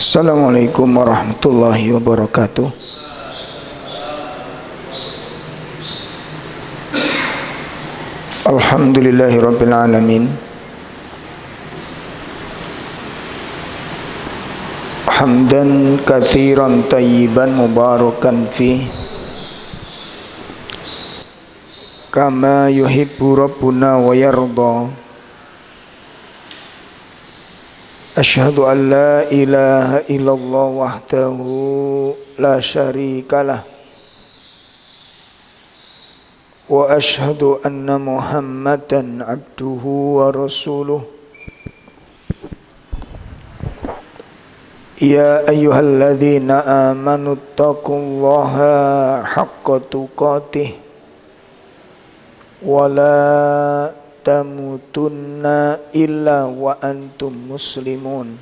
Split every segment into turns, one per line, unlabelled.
Assalamualaikum warahmatullahi wabarakatuh. Alhamdulillahi rabbil alamin. Hamdan katsiran tayyiban mubarakan fi kama yuhibbu rabbuna wa yarda. Asyhadu an la ilaha illallah wahdahu la syarikalah wa asyhadu anna Muhammadan abduhu wa rasuluh. Ya ayyuhalladzina amanu taqullaha haqqa tuqatih wa la tamutunna illa wa antum muslimun.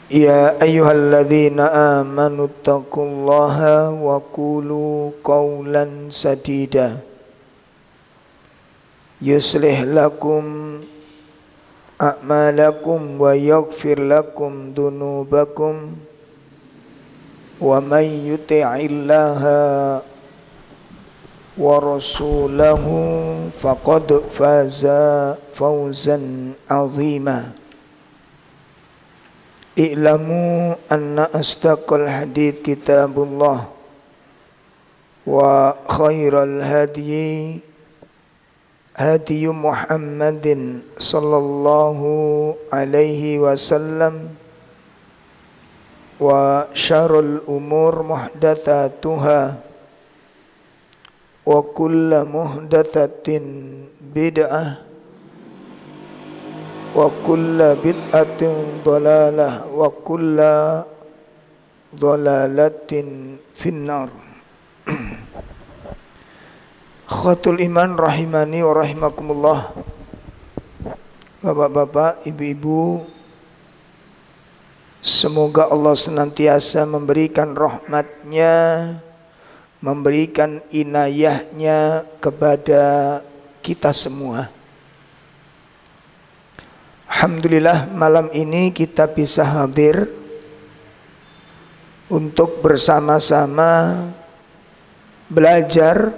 Ya ayyuhalladzina amanu taqullaha wa qulu qawlan sadida yuslih lakum a'malakum wa yaghfir lakum dunubakum wa may yuti'illaha wa rasulahu faqad faza fawzan azima. I'lamu anna asdaqal hadits kitabullah wa khairal hadyi hadi Muhammadin sallallahu alaihi wasallam wa syarrul umur muhdatsatuha wa kullu muhdatsatin bid'ah wa kullu bid'atin dhalalah wa kullu dhalalatin finnar. Khatul iman rahimani wa rahimakumullah. Bapak-bapak, ibu-ibu, semoga Allah senantiasa memberikan rahmatnya, memberikan inayahnya kepada kita semua. Alhamdulillah malam ini kita bisa hadir untuk bersama-sama belajar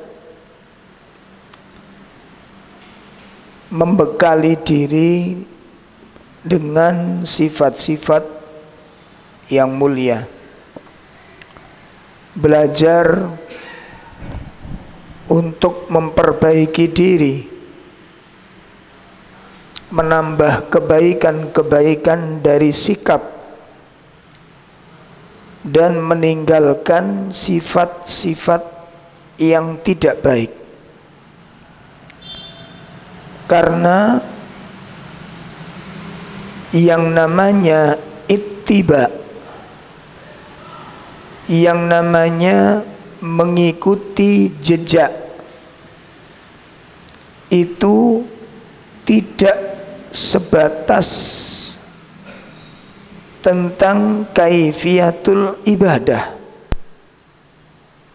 membekali diri dengan sifat-sifat yang mulia. Belajar untuk memperbaiki diri, menambah kebaikan-kebaikan dari sikap, dan meninggalkan sifat-sifat yang tidak baik. Karena yang namanya ittiba, yang namanya mengikuti jejak, itu tidak sebatas tentang kaifiatul ibadah,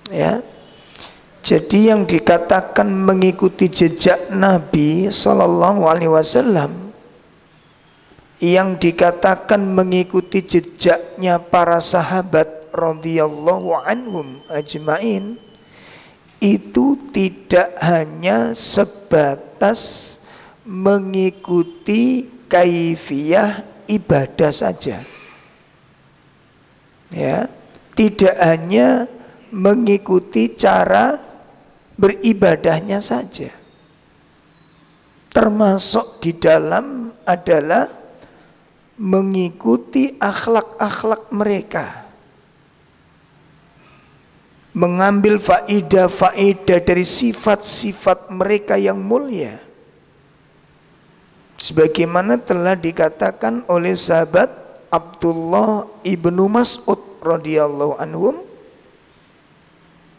ya. Jadi yang dikatakan mengikuti jejak Nabi sallallahu alaihi wasallam, yang dikatakan mengikuti jejaknya para sahabat radhiyallahu anhum ajmain, itu tidak hanya sebatas mengikuti kaifiyah ibadah saja, ya, tidak hanya mengikuti cara beribadahnya saja, termasuk di dalam adalah mengikuti akhlak-akhlak mereka, mengambil faedah-faedah dari sifat-sifat mereka yang mulia, sebagaimana telah dikatakan oleh sahabat Abdullah ibnu Mas'ud radhiyallahu anhum,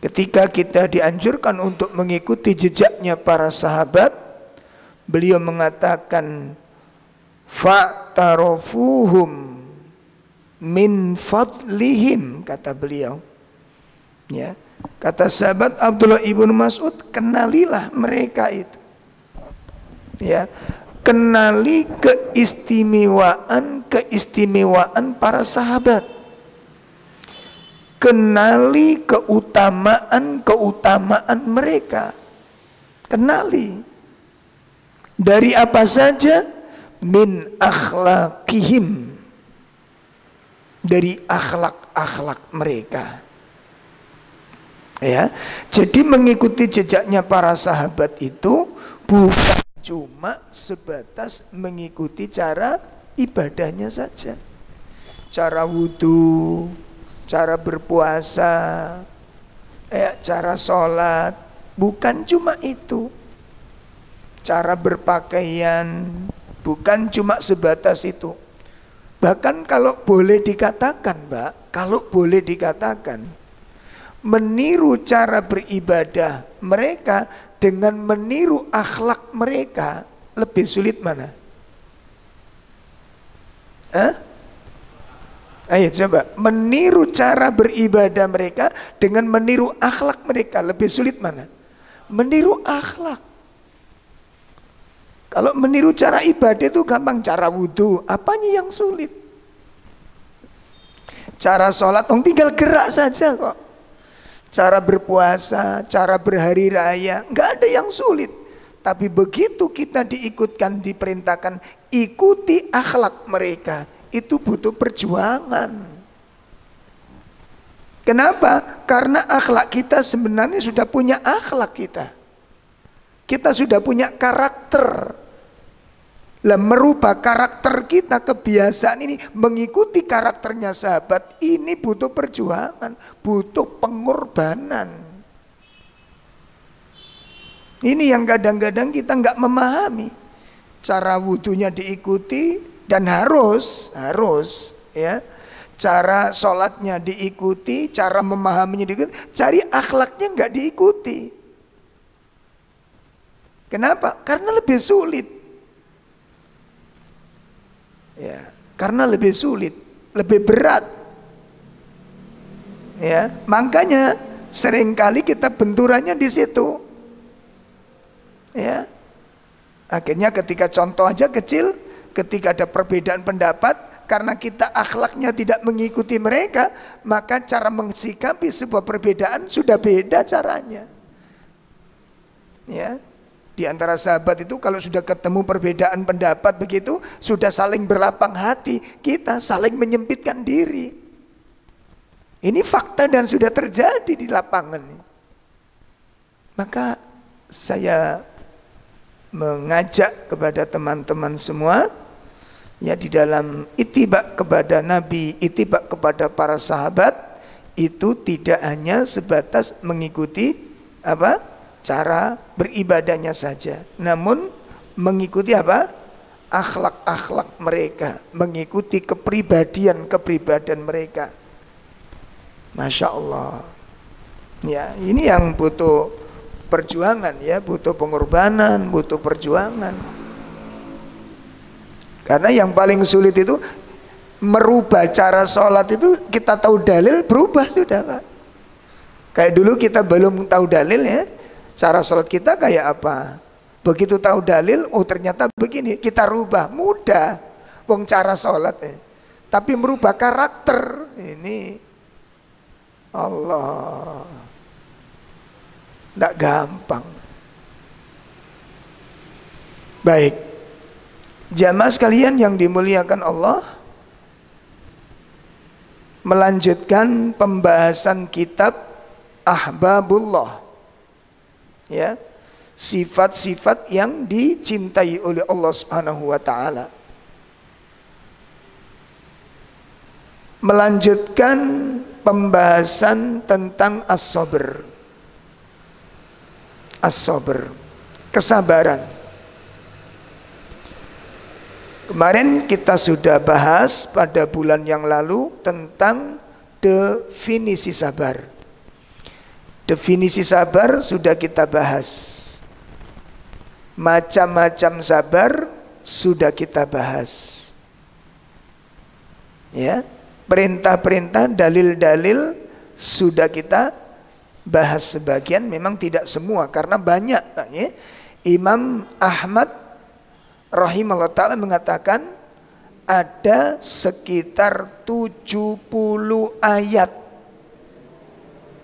ketika kita dianjurkan untuk mengikuti jejaknya para sahabat, beliau mengatakan fa'tarofuhum min fadlihim, kata beliau, ya, kata sahabat Abdullah ibnu Mas'ud, kenalilah mereka itu, ya, kenali keistimewaan para sahabat, kenali keutamaan mereka, kenali dari apa saja, min akhlaqihim, dari akhlak mereka. Ya, jadi mengikuti jejaknya para sahabat itu bukan cuma sebatas mengikuti cara ibadahnya saja, cara wudhu, cara berpuasa, cara sholat, bukan cuma itu. Cara berpakaian, bukan cuma sebatas itu. Bahkan kalau boleh dikatakan, Mbak, kalau boleh dikatakan, meniru cara beribadah mereka dengan meniru akhlak mereka, lebih sulit mana? Ayo coba, meniru cara beribadah mereka dengan meniru akhlak mereka, lebih sulit mana? Meniru akhlak. Kalau meniru cara ibadah itu gampang, cara wudhu, apanya yang sulit? Cara sholat, tinggal gerak saja kok. Cara berpuasa, cara berhari raya, nggak ada yang sulit. Tapi begitu kita diperintahkan ikuti akhlak mereka, itu butuh perjuangan. Kenapa? Karena akhlak kita sebenarnya sudah punya akhlak kita. Kita sudah punya karakter. Lah merubah karakter kita, kebiasaan ini mengikuti karakternya sahabat, ini butuh perjuangan, butuh pengorbanan. Ini yang kadang-kadang kita nggak memahami. Cara wudhunya diikuti dan harus ya. Cara sholatnya diikuti, cara memahaminya diikuti, cari akhlaknya nggak diikuti. Kenapa? Karena lebih sulit. Ya, karena lebih sulit, lebih berat. Ya, makanya seringkali kita benturannya di situ. Ya. Akhirnya ketika contoh aja kecil, ketika ada perbedaan pendapat, karena kita akhlaknya tidak mengikuti mereka, maka cara mensikapi sebuah perbedaan sudah beda caranya. Ya. Di antara sahabat itu kalau sudah ketemu perbedaan pendapat begitu, sudah saling berlapang hati, kita saling menyempitkan diri. Ini fakta dan sudah terjadi di lapangan. Maka saya mengajak kepada teman-teman semua, ya, di dalam itibak kepada Nabi, itibak kepada para sahabat, itu tidak hanya sebatas mengikuti cara beribadahnya saja, namun mengikuti akhlak-akhlak mereka, mengikuti kepribadian mereka. Masya Allah. Ya, ini yang butuh perjuangan, ya, butuh pengorbanan, butuh perjuangan. Karena yang paling sulit itu merubah cara sholat itu, kita tahu dalil berubah sudah, Pak. Kayak dulu kita belum tahu dalil, ya. Cara sholat kita kayak apa? Begitu tahu dalil, ternyata begini, kita rubah, mudah. Wong cara sholat, tapi merubah karakter, ini Allah, tidak gampang. Baik, jamaah sekalian yang dimuliakan Allah, melanjutkan pembahasan kitab Ahbabullah. Ya, sifat-sifat yang dicintai oleh Allah Subhanahu wa taala. Melanjutkan pembahasan tentang as-sabr. As-sabr, kesabaran. Kemarin kita sudah bahas pada bulan yang lalu tentang definisi sabar. Definisi sabar sudah kita bahas. Macam-macam sabar sudah kita bahas. Ya, perintah-perintah, dalil-dalil sudah kita bahas sebagian, memang tidak semua karena banyak. Ya. Imam Ahmad rahimahullah ta'ala mengatakan ada sekitar 70 ayat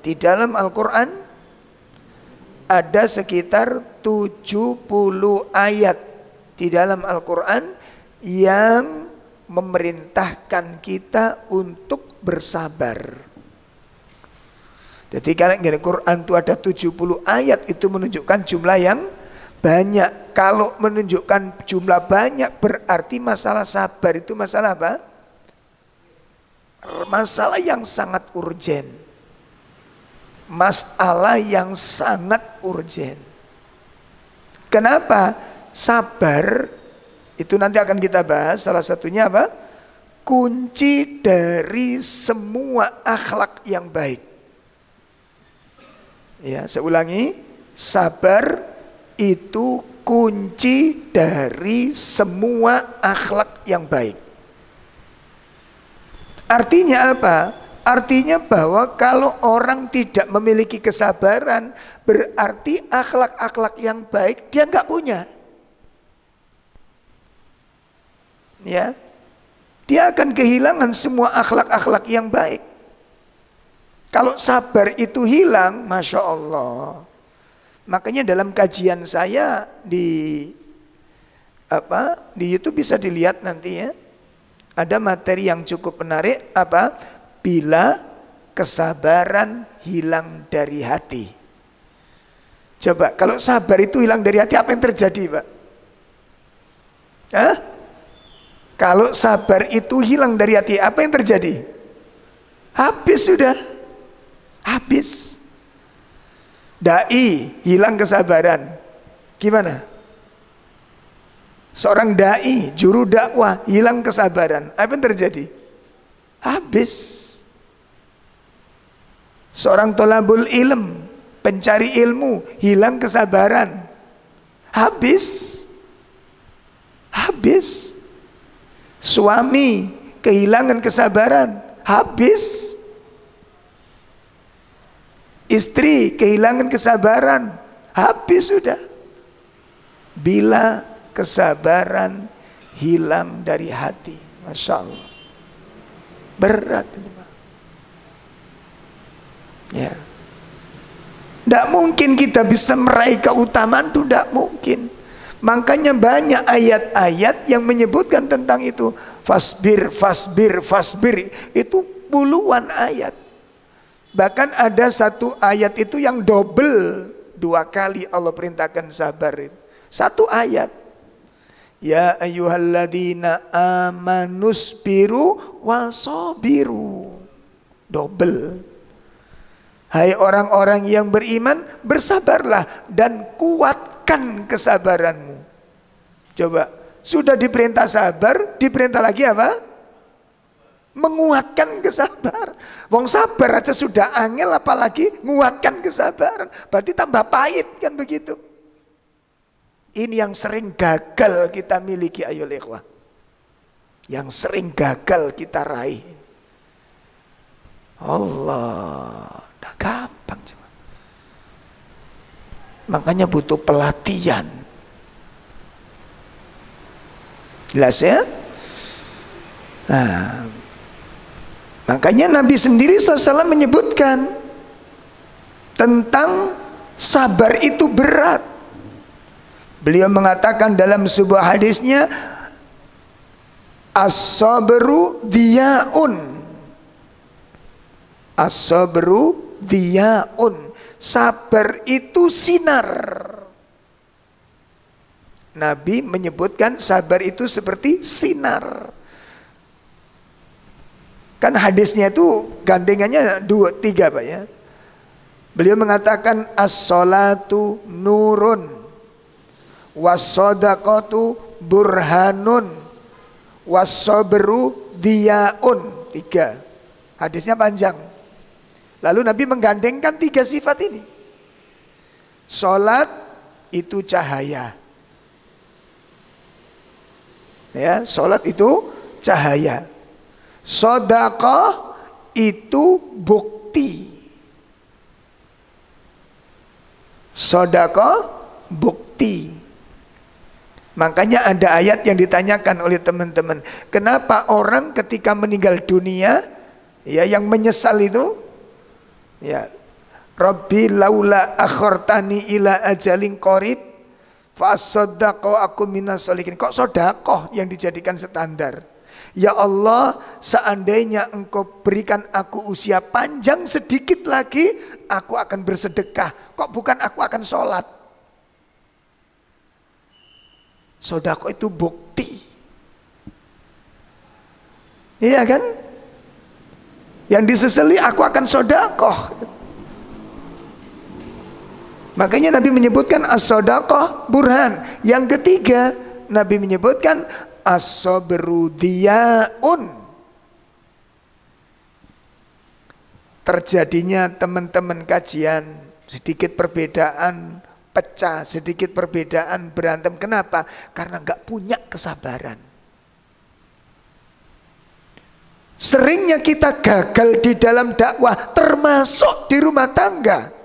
di dalam Al-Quran. Ada sekitar 70 ayat di dalam Al-Quran yang memerintahkan kita untuk bersabar. Jadi kalau di Quran itu ada 70 ayat, itu menunjukkan jumlah yang banyak. Kalau menunjukkan jumlah banyak berarti masalah sabar itu masalah apa? Masalah yang sangat urgen. Masalah yang sangat urgen. Kenapa? Sabar itu nanti akan kita bahas. Salah satunya apa? Kunci dari semua akhlak yang baik. Ya, saya ulangi, sabar itu kunci dari semua akhlak yang baik. Artinya apa? Artinya bahwa kalau orang tidak memiliki kesabaran, berarti akhlak-akhlak yang baik dia nggak punya. Ya, dia akan kehilangan semua akhlak-akhlak yang baik. Kalau sabar itu hilang, Masya Allah. Makanya dalam kajian saya di YouTube bisa dilihat nanti ya. Ada materi yang cukup menarik, bila kesabaran hilang dari hati. Coba kalau sabar itu hilang dari hati, apa yang terjadi, Pak? Hah? Kalau sabar itu hilang dari hati, apa yang terjadi? Habis sudah. Habis. Dai hilang kesabaran, gimana? Seorang dai, juru dakwah hilang kesabaran, apa yang terjadi? Habis. Seorang tolabul ilm, pencari ilmu, hilang kesabaran, habis. Habis. Suami kehilangan kesabaran, habis. Istri kehilangan kesabaran, habis sudah. Bila kesabaran hilang dari hati, Masya Allah, berat ini, Pak. Ya, tidak mungkin kita bisa meraih keutamaan itu, tidak mungkin. Makanya banyak ayat-ayat yang menyebutkan tentang itu. Fasbir, fasbir, fasbir, itu puluhan ayat. Bahkan ada satu ayat itu yang double, 2 kali Allah perintahkan sabar itu. Satu ayat. Ya ayyuhalladzina amanusbiru wasobiru. Double. Hai orang-orang yang beriman, bersabarlah dan kuatkan kesabaranmu. Coba, sudah diperintah sabar, diperintah lagi apa? Menguatkan kesabaran. Wong sabar aja sudah angel, apalagi menguatkan kesabaran. Berarti tambah pahit kan begitu. Ini yang sering gagal kita miliki, ayo ikhwah. Yang sering gagal kita raih. Allah, udah gampang cuma. Makanya butuh pelatihan. Jelas ya? Nah, makanya Nabi sendiri SAW menyebutkan tentang sabar itu berat. Beliau mengatakan dalam sebuah hadisnya, as-sabru diyaun. As-sabru diyaun. Sabar itu sinar. Nabi menyebutkan sabar itu seperti sinar. Kan hadisnya itu gandengannya 2, 3 Pak ya. Beliau mengatakan as-salatu nurun, was-sadaqatu burhanun, was-sabru diyaun. 3. Hadisnya panjang. Lalu Nabi menggandengkan 3 sifat ini. Salat itu cahaya. Ya, salat itu cahaya. Sedekah itu bukti. Sedekah bukti. Makanya ada ayat yang ditanyakan oleh teman-teman, kenapa orang ketika meninggal dunia ya yang menyesal itu ya, Rabbi laula akhartani ila ajalin qarib fa asaddaqu aku minas sholihin. Kok sedekah yang dijadikan standar? Ya Allah, seandainya engkau berikan aku usia panjang sedikit lagi, aku akan bersedekah. Kok bukan aku akan sholat? Sedekah itu bukti. Iya kan? Yang disesali aku akan sedekah. Makanya Nabi menyebutkan as-shadaqah burhan. Yang ketiga, Nabi menyebutkan as-sabru diyaun. Terjadinya teman-teman kajian sedikit perbedaan, pecah, sedikit perbedaan, berantem. Kenapa? Karena nggak punya kesabaran. Seringnya kita gagal di dalam dakwah, termasuk di rumah tangga.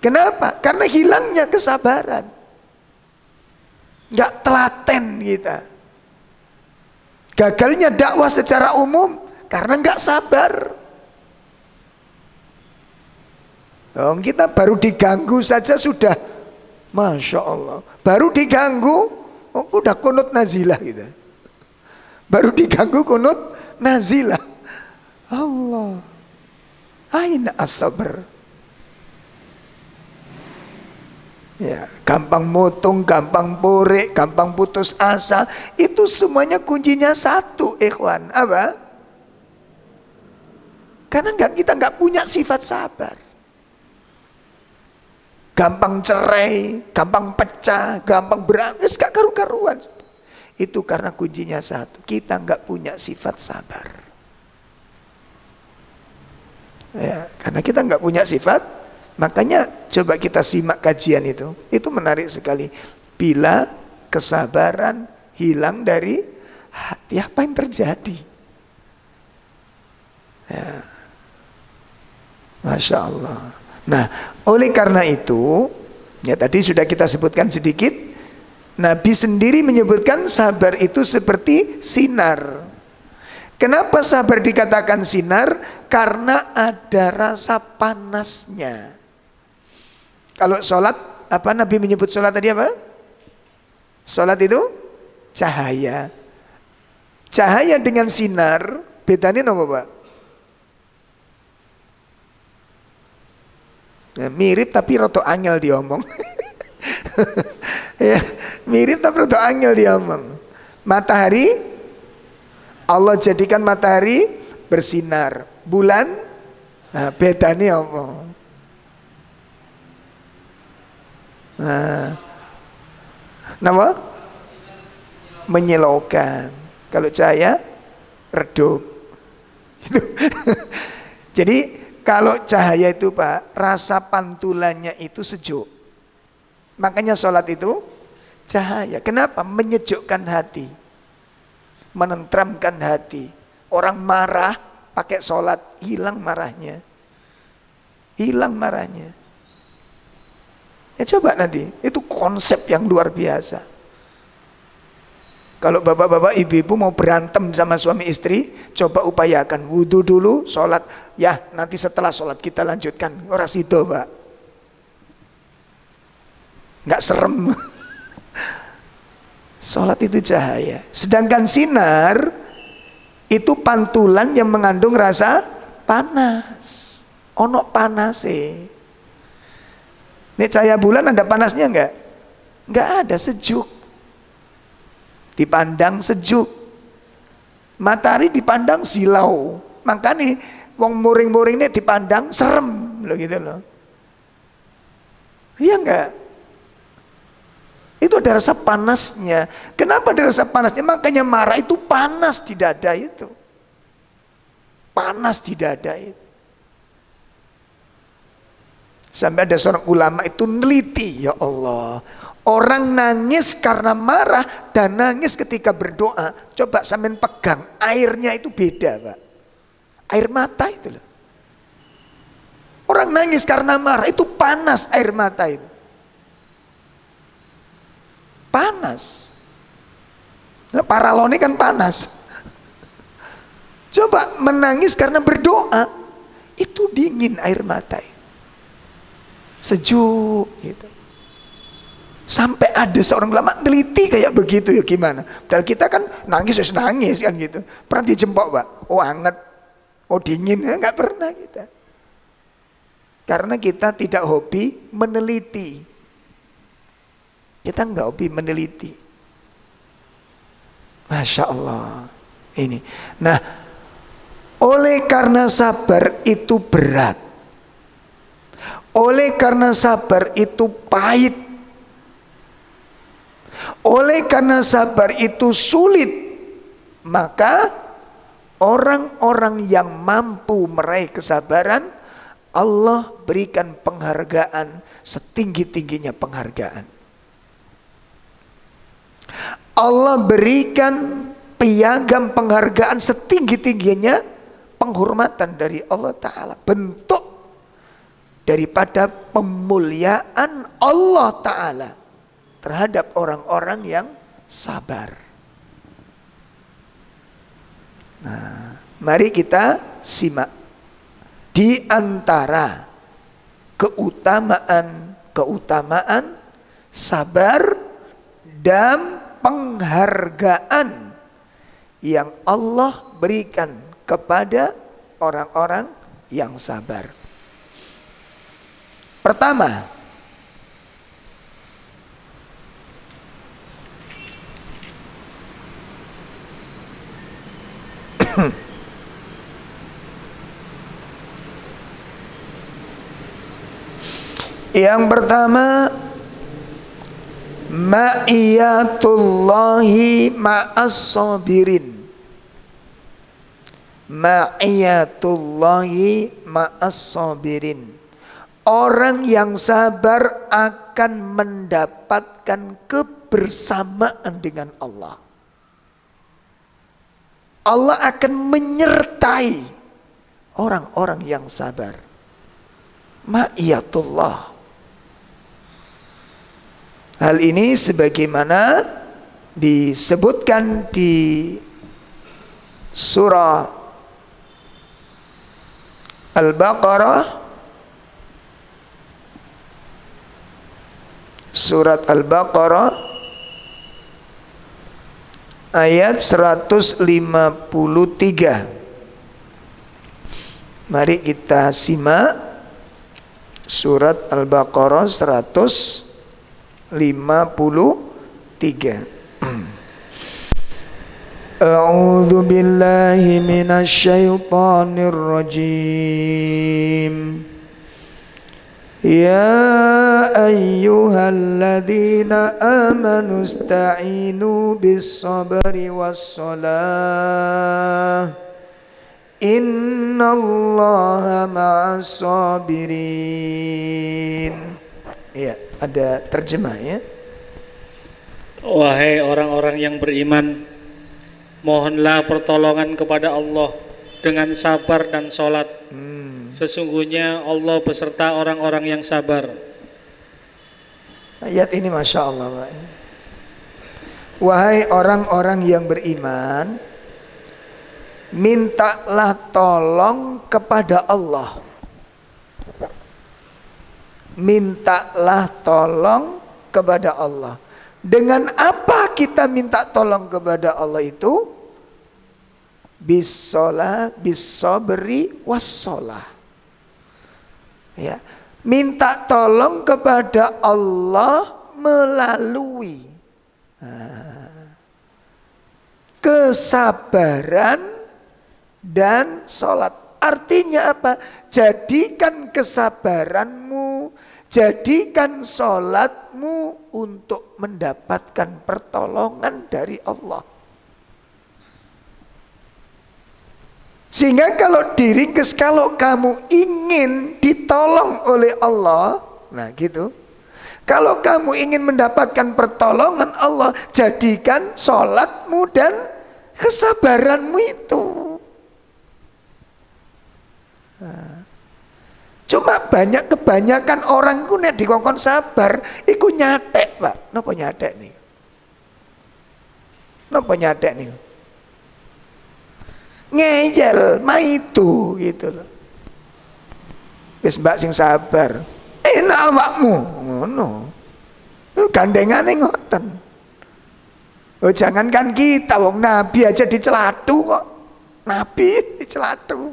Kenapa? Karena hilangnya kesabaran. Nggak telaten kita. Gagalnya dakwah secara umum karena nggak sabar. Kita baru diganggu saja sudah, Masya Allah. Baru diganggu, udah kunut nazilah gitu. Baru diganggu kunut nazilah. Allah, aina as-sabr. Ya, gampang motung, gampang pore, gampang putus asa. Itu semuanya kuncinya satu, ikhwan. Apa? Karena kita nggak punya sifat sabar. Gampang cerai, gampang pecah, gampang berangis, gak karu-karuan. Itu karena kuncinya satu, kita nggak punya sifat sabar. Ya, karena kita nggak punya sifat, makanya coba kita simak kajian itu menarik sekali. Bila kesabaran hilang dari hati, apa yang terjadi? Ya. Masya Allah. Nah, oleh karena itu, ya tadi sudah kita sebutkan sedikit, Nabi sendiri menyebutkan sabar itu seperti sinar. Kenapa sabar dikatakan sinar? Karena ada rasa panasnya. Kalau sholat, apa Nabi menyebut sholat tadi apa? Sholat itu cahaya. Cahaya dengan sinar, bedanya apa Pak? Ya, mirip tapi roto angel diomong. Ya, mirip tapi roto angel diomong. Matahari, Allah jadikan matahari bersinar. Bulan, nah, bedanya apa? Nah, nama? Menyilaukan. Kalau cahaya, redup. Jadi kalau cahaya itu Pak, rasa pantulannya itu sejuk. Makanya sholat itu cahaya. Kenapa? Menyejukkan hati, menenteramkan hati. Orang marah pakai sholat, hilang marahnya. Hilang marahnya. Ya coba nanti, itu konsep yang luar biasa. Kalau bapak-bapak, ibu-ibu mau berantem sama suami istri, coba upayakan wudhu dulu, sholat. Ya nanti setelah sholat kita lanjutkan. Ora sido Pak, nggak serem. Sholat itu cahaya. Sedangkan sinar itu pantulan yang mengandung rasa panas. Ono panase. Ini cahaya bulan ada panasnya nggak? Nggak ada, sejuk. Dipandang sejuk. Matahari dipandang silau. Makanya wong muring-muring ini dipandang serem loh gitu loh. Iya enggak? Itu ada rasa panasnya. Kenapa ada rasa panasnya? Makanya marah itu panas di dada itu. Panas di dada itu. Sampai ada seorang ulama itu neliti, ya Allah, orang nangis karena marah dan nangis ketika berdoa, coba sampean pegang, airnya itu beda Pak. Air mata itu loh. Orang nangis karena marah itu panas air mata itu. panas. Nah, paralon kan panas. Coba menangis karena berdoa, itu dingin air mata, sejuk gitu. Sampai ada seorang ulama teliti kayak begitu, ya gimana? Padahal kita kan nangis kan gitu. Pernah dijempok, Pak? Oh hangat, oh dingin, nggak pernah kita. Karena kita tidak hobi meneliti. Kita nggak hobi meneliti. Masya Allah. Ini. Nah, oleh karena sabar itu berat, oleh karena sabar itu pahit, oleh karena sabar itu sulit, maka orang-orang yang mampu meraih kesabaran, Allah berikan penghargaan setinggi-tingginya penghargaan. Allah berikan piagam penghargaan setinggi-tingginya penghormatan dari Allah Ta'ala. Bentuk daripada pemuliaan Allah Ta'ala terhadap orang-orang yang sabar. Nah, mari kita simak di antara keutamaan sabar dan penghargaan yang Allah berikan kepada orang-orang yang sabar. Pertama, yang pertama, ma'iyatullahi ma'as-sabirin. Ma'iyatullahi ma'as-sabirin. Orang yang sabar akan mendapatkan kebersamaan dengan Allah. Allah akan menyertai orang-orang yang sabar. Ma'iyatullah. Hal ini sebagaimana disebutkan di surah Al-Baqarah, surat Al-Baqarah ayat 153. Mari kita simak surat Al-Baqarah 153. A'udzu billahi minasy syaithanir rajim. Ya ayyuhalladzina amanu ista'inu bis-sabri was-salah. Innallaha ma'as-sabirin. Iya, ada terjemah ya.
Wahai orang-orang yang beriman, mohonlah pertolongan kepada Allah dengan sabar dan sholat. Sesungguhnya Allah beserta orang-orang yang sabar.
Ayat ini Masya Allah, Pak. Wahai orang-orang yang beriman, mintalah tolong kepada Allah. Mintalah tolong kepada Allah. Dengan apa kita minta tolong kepada Allah itu? Bisolah, bisobri, wassolah. Ya, minta tolong kepada Allah melalui kesabaran dan sholat. Artinya apa? Jadikan kesabaranmu, jadikan sholatmu untuk mendapatkan pertolongan dari Allah. Sehingga kalau kalau kamu ingin ditolong oleh Allah, nah gitu. Kalau kamu ingin mendapatkan pertolongan Allah, jadikan sholatmu dan kesabaranmu itu. Nah, cuma kebanyakan orang ku nek dikongkon sabar, iku nyatek, Pak. Napa nyatek nih? Napa nyadek nih? Ngeyel, maitu gitu loh. Wis mbak sing sabar. Enak awakmu, ngono. Gandengane ngoten. Oh jangankan kita, wong Nabi aja dicelatu kok. Nabi dicelatu.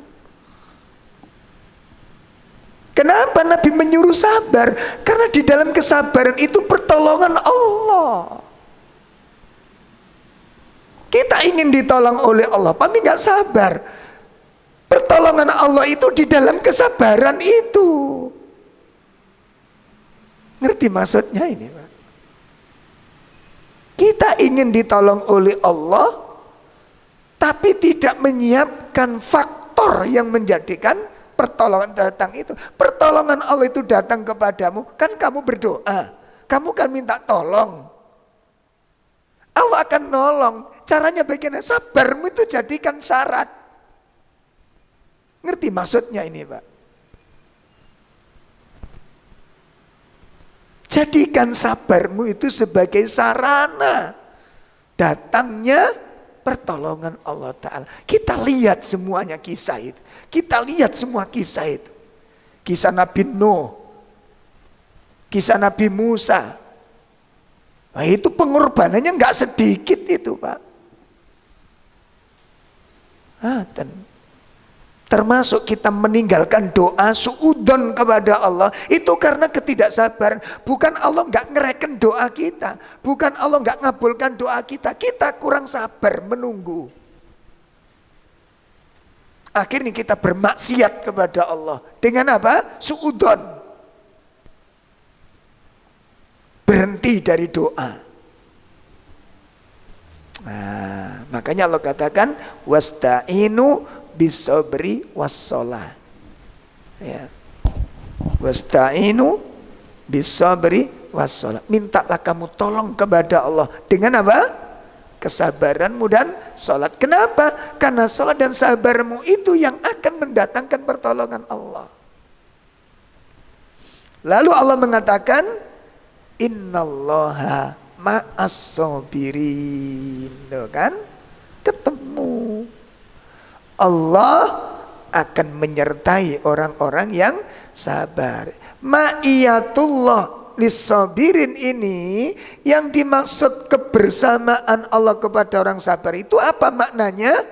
Kenapa Nabi menyuruh sabar? Karena di dalam kesabaran itu pertolongan Allah. Kita ingin ditolong oleh Allah, tapi nggak sabar. Pertolongan Allah itu di dalam kesabaran itu. Ngerti maksudnya ini, Pak? Kita ingin ditolong oleh Allah, tapi tidak menyiapkan faktor yang menjadikan pertolongan datang itu. Pertolongan Allah itu datang kepadamu, kan kamu berdoa, kamu kan minta tolong. Allah akan nolong. Caranya bagaimana? Sabarmu itu jadikan syarat. Ngerti maksudnya ini, Pak? Jadikan sabarmu itu sebagai sarana datangnya pertolongan Allah Ta'ala. Kita lihat semuanya kisah itu. Kita lihat semua kisah itu. Kisah Nabi Nuh, kisah Nabi Musa. Nah, itu pengorbanannya nggak sedikit itu, Pak. Termasuk kita meninggalkan doa suudon kepada Allah itu karena ketidaksabaran. Bukan Allah nggak ngereken doa kita, bukan Allah nggak ngabulkan doa kita. Kita kurang sabar menunggu. Akhirnya kita bermaksiat kepada Allah dengan apa? Suudon. Berhenti dari doa. Nah, makanya Allah katakan wasta'inu bisabri wassalah. Ya. Wasta'inu bisabri wassalah. Mintalah kamu tolong kepada Allah dengan apa? Kesabaranmu dan salat. Kenapa? Karena salat dan sabarmu itu yang akan mendatangkan pertolongan Allah. Lalu Allah mengatakan innallaha ma'as-sabirin. Kan? Ketemu. Allah akan menyertai orang-orang yang sabar. Ma'iyatullah lis-sabirin ini yang dimaksud kebersamaan Allah kepada orang sabar itu apa maknanya?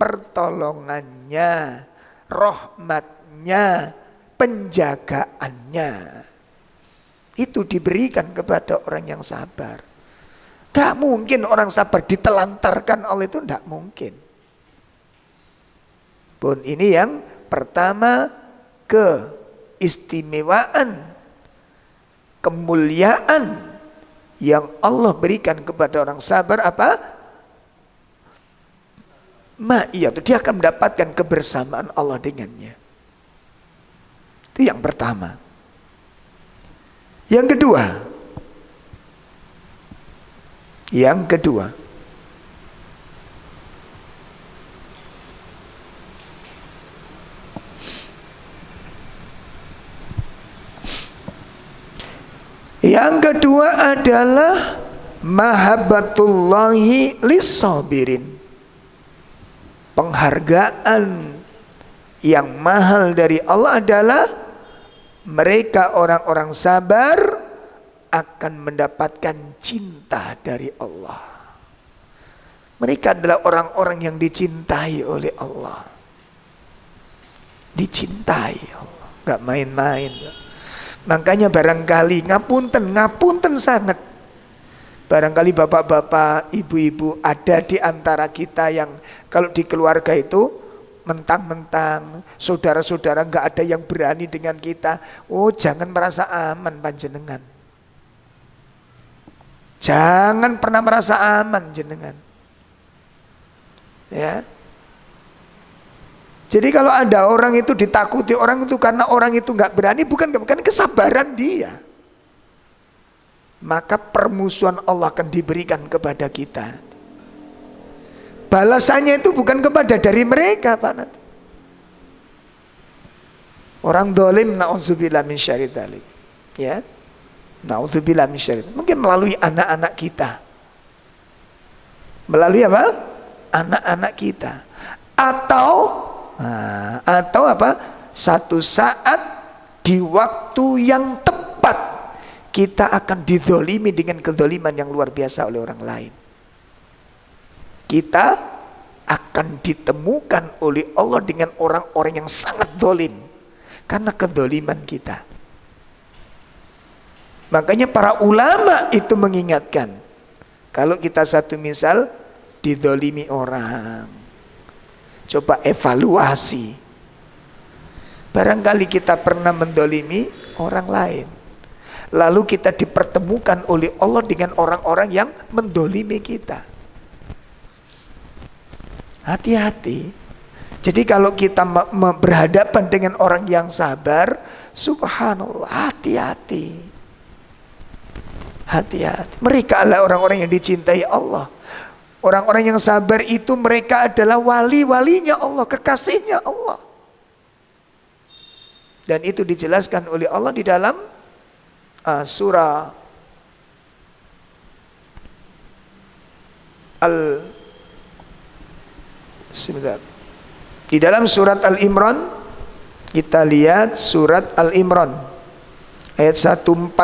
Pertolongannya, rahmatnya, penjagaannya. Itu diberikan kepada orang yang sabar. Gak mungkin orang sabar ditelantarkan oleh itu, gak mungkin. Pun ini yang pertama, keistimewaan, kemuliaan yang Allah berikan kepada orang sabar apa? Ma'iyah, dia akan mendapatkan kebersamaan Allah dengannya. Itu yang pertama. Yang kedua, yang kedua adalah mahabbatullahi lis-sabirin. Penghargaan yang mahal dari Allah adalah mereka orang-orang sabar akan mendapatkan cinta dari Allah. Mereka adalah orang-orang yang dicintai oleh Allah. Dicintai Allah, gak main-main. Makanya barangkali ngapunten sangat. Barangkali bapak-bapak, ibu-ibu ada di antara kita yang kalau di keluarga itu mentang-mentang saudara-saudara nggak ada yang berani dengan kita. Oh, jangan merasa aman panjenengan. Jangan pernah merasa aman jenengan. Ya. Jadi kalau ada orang itu ditakuti orang itu karena orang itu nggak berani, bukan kesabaran dia. Maka permusuhan Allah akan diberikan kepada kita. Balasannya itu bukan kepada dari mereka, Pak. Nanti. Orang dolim, na'udzubillah min syarri dzalik. Ya, na'udzubillah min syarri. Mungkin melalui anak-anak kita, Melalui apa? Anak-anak kita. Atau apa? Satu saat di waktu yang tepat kita akan dizolimi dengan kezoliman yang luar biasa oleh orang lain. Kita akan ditemukan oleh Allah dengan orang-orang yang sangat zalim karena kezoliman kita. Makanya para ulama itu mengingatkan, kalau kita satu misal dizolimi orang, coba evaluasi. Barangkali kita pernah mendolimi orang lain, lalu kita dipertemukan oleh Allah dengan orang-orang yang mendolimi kita. Hati-hati. Jadi kalau kita berhadapan dengan orang yang sabar, subhanallah, hati-hati. Hati-hati. Mereka adalah orang-orang yang dicintai Allah. Orang-orang yang sabar itu mereka adalah wali-walinya Allah, kekasihnya Allah. Dan itu dijelaskan oleh Allah di dalam surah di dalam surat Al-Imran. Kita lihat surat Al-Imran ayat 146.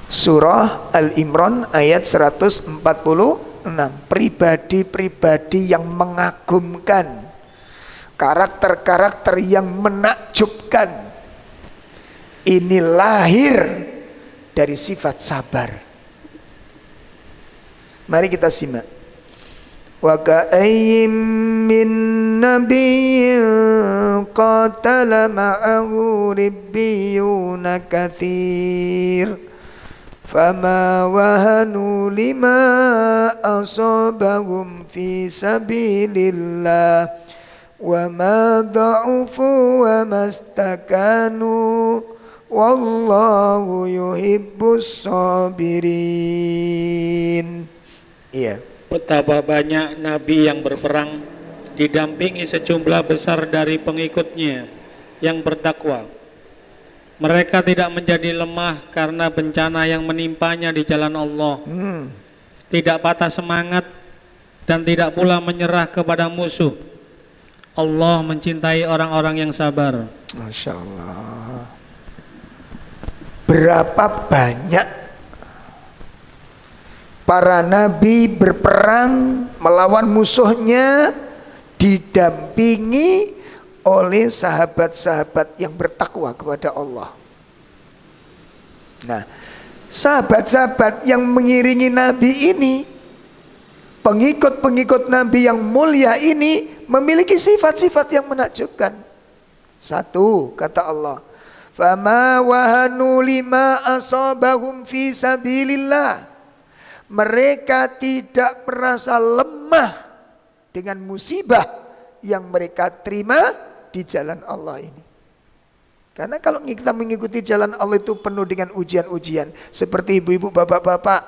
Surah Al-Imran ayat 146. Pribadi-pribadi yang mengagumkan, karakter-karakter yang menakjubkan, ini lahir dari sifat sabar. Mari kita simak. Wa ka'ayyim min nabiyyin qatala ma'ahu ribbiyuna katsir fama wahanu lima asabahum fi sabilillah wa ma da'ufu wa mastakanu wallahu yuhibbus sabirin. Iya.
Betapa banyak nabi yang berperang didampingi sejumlah besar dari pengikutnya yang bertakwa. Mereka tidak menjadi lemah karena bencana yang menimpanya di jalan Allah. Tidak patah semangat dan tidak pula menyerah kepada musuh. Allah mencintai orang-orang yang sabar.
Masya Allah. Berapa banyak para nabi berperang melawan musuhnya didampingi oleh sahabat-sahabat yang bertakwa kepada Allah. Nah, sahabat-sahabat yang mengiringi nabi ini, pengikut-pengikut nabi yang mulia ini memiliki sifat-sifat yang menakjubkan. Satu, kata Allah, fama wahanu lima asabahum fi sabilillah. Mereka tidak merasa lemah dengan musibah yang mereka terima di jalan Allah ini. Karena kalau kita mengikuti jalan Allah itu penuh dengan ujian-ujian. Seperti ibu-ibu, bapak-bapak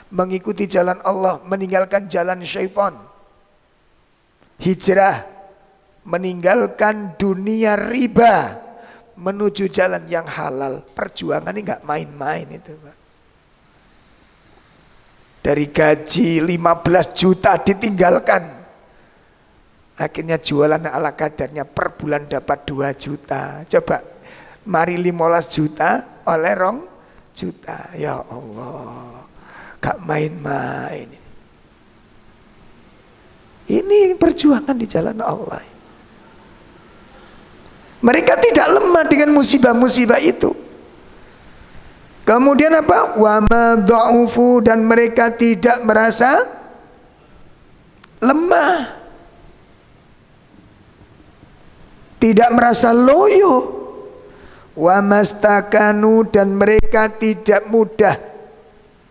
mengikuti jalan Allah, meninggalkan jalan syaitan. Hijrah, meninggalkan dunia riba, menuju jalan yang halal. Perjuangan ini nggak main-main itu, Pak. Dari gaji 15 juta ditinggalkan. Akhirnya jualan ala kadarnya, per bulan dapat 2 juta. Coba, mari 15 juta oleh 2 juta. Ya Allah, gak main-main. Ini perjuangan di jalan Allah. Mereka tidak lemah dengan musibah-musibah itu. Kemudian apa? Wa ma dha'ufu, dan mereka tidak merasa lemah, tidak merasa loyo. Wa mastakanu, dan mereka tidak mudah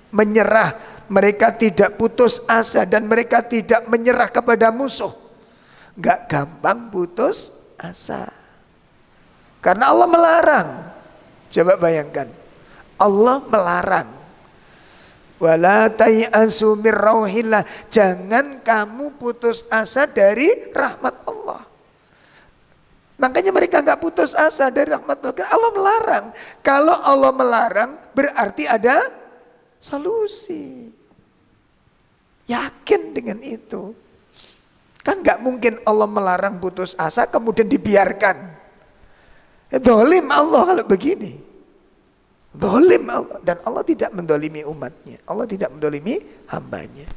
menyerah, mereka tidak putus asa, dan mereka tidak menyerah kepada musuh. Gak gampang putus asa, karena Allah melarang. Coba bayangkan, Allah melarang. Wala tay'asu mir rauhillah, jangan kamu putus asa dari rahmat Allah. Makanya mereka nggak putus asa dari rahmat Allah. Allah melarang. Kalau Allah melarang berarti ada solusi. Yakin dengan itu. Kan nggak mungkin Allah melarang putus asa kemudian dibiarkan. Dolim Allah kalau begini. Dolim Allah. Dan Allah tidak mendolimi umatnya. Allah tidak mendolimi hambanya.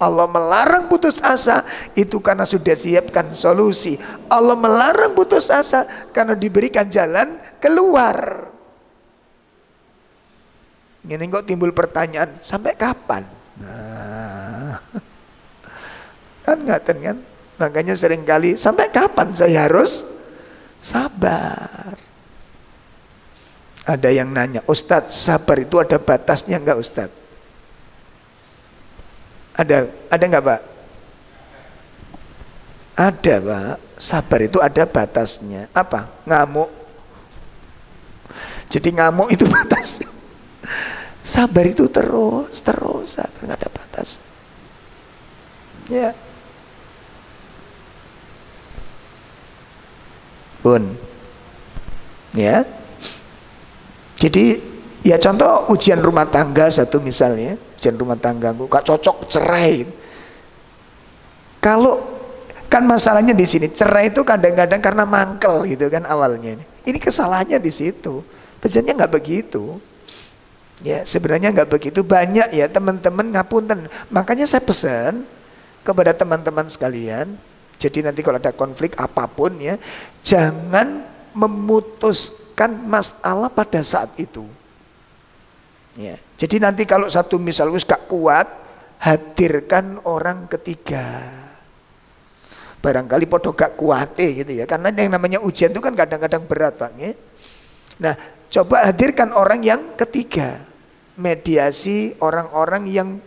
Allah melarang putus asa itu karena sudah siapkan solusi. Allah melarang putus asa karena diberikan jalan keluar. Ini kok timbul pertanyaan, sampai kapan? Nah, kan ngaten kan? Makanya seringkali, sampai kapan saya harus sabar? Ada yang nanya, Ustadz, sabar itu ada batasnya enggak Ustadz? Ada enggak Pak? Ada Pak, sabar itu ada batasnya. Apa? Ngamuk. Jadi ngamuk itu batasnya. Sabar itu terus sabar, nggak ada batas. Ya. Bun. Ya. Jadi ya contoh ujian rumah tangga satu misalnya, ujian rumah tangga gak cocok, cerai. Kalau kan masalahnya di sini, cerai itu kadang-kadang karena mangkel gitu kan awalnya. Ini kesalahannya di situ. Biasanya nggak begitu. Ya sebenarnya nggak begitu, banyak ya teman-teman ngapunten. Makanya saya pesan kepada teman-teman sekalian, jadi nanti kalau ada konflik apapun ya, jangan memutuskan masalah pada saat itu. Ya, jadi nanti kalau satu misal wis gak kuat, hadirkan orang ketiga. Barangkali podo gak kuate gitu ya, karena yang namanya ujian itu kan kadang-kadang berat Pak ya. Nah coba hadirkan orang yang ketiga, mediasi orang-orang yang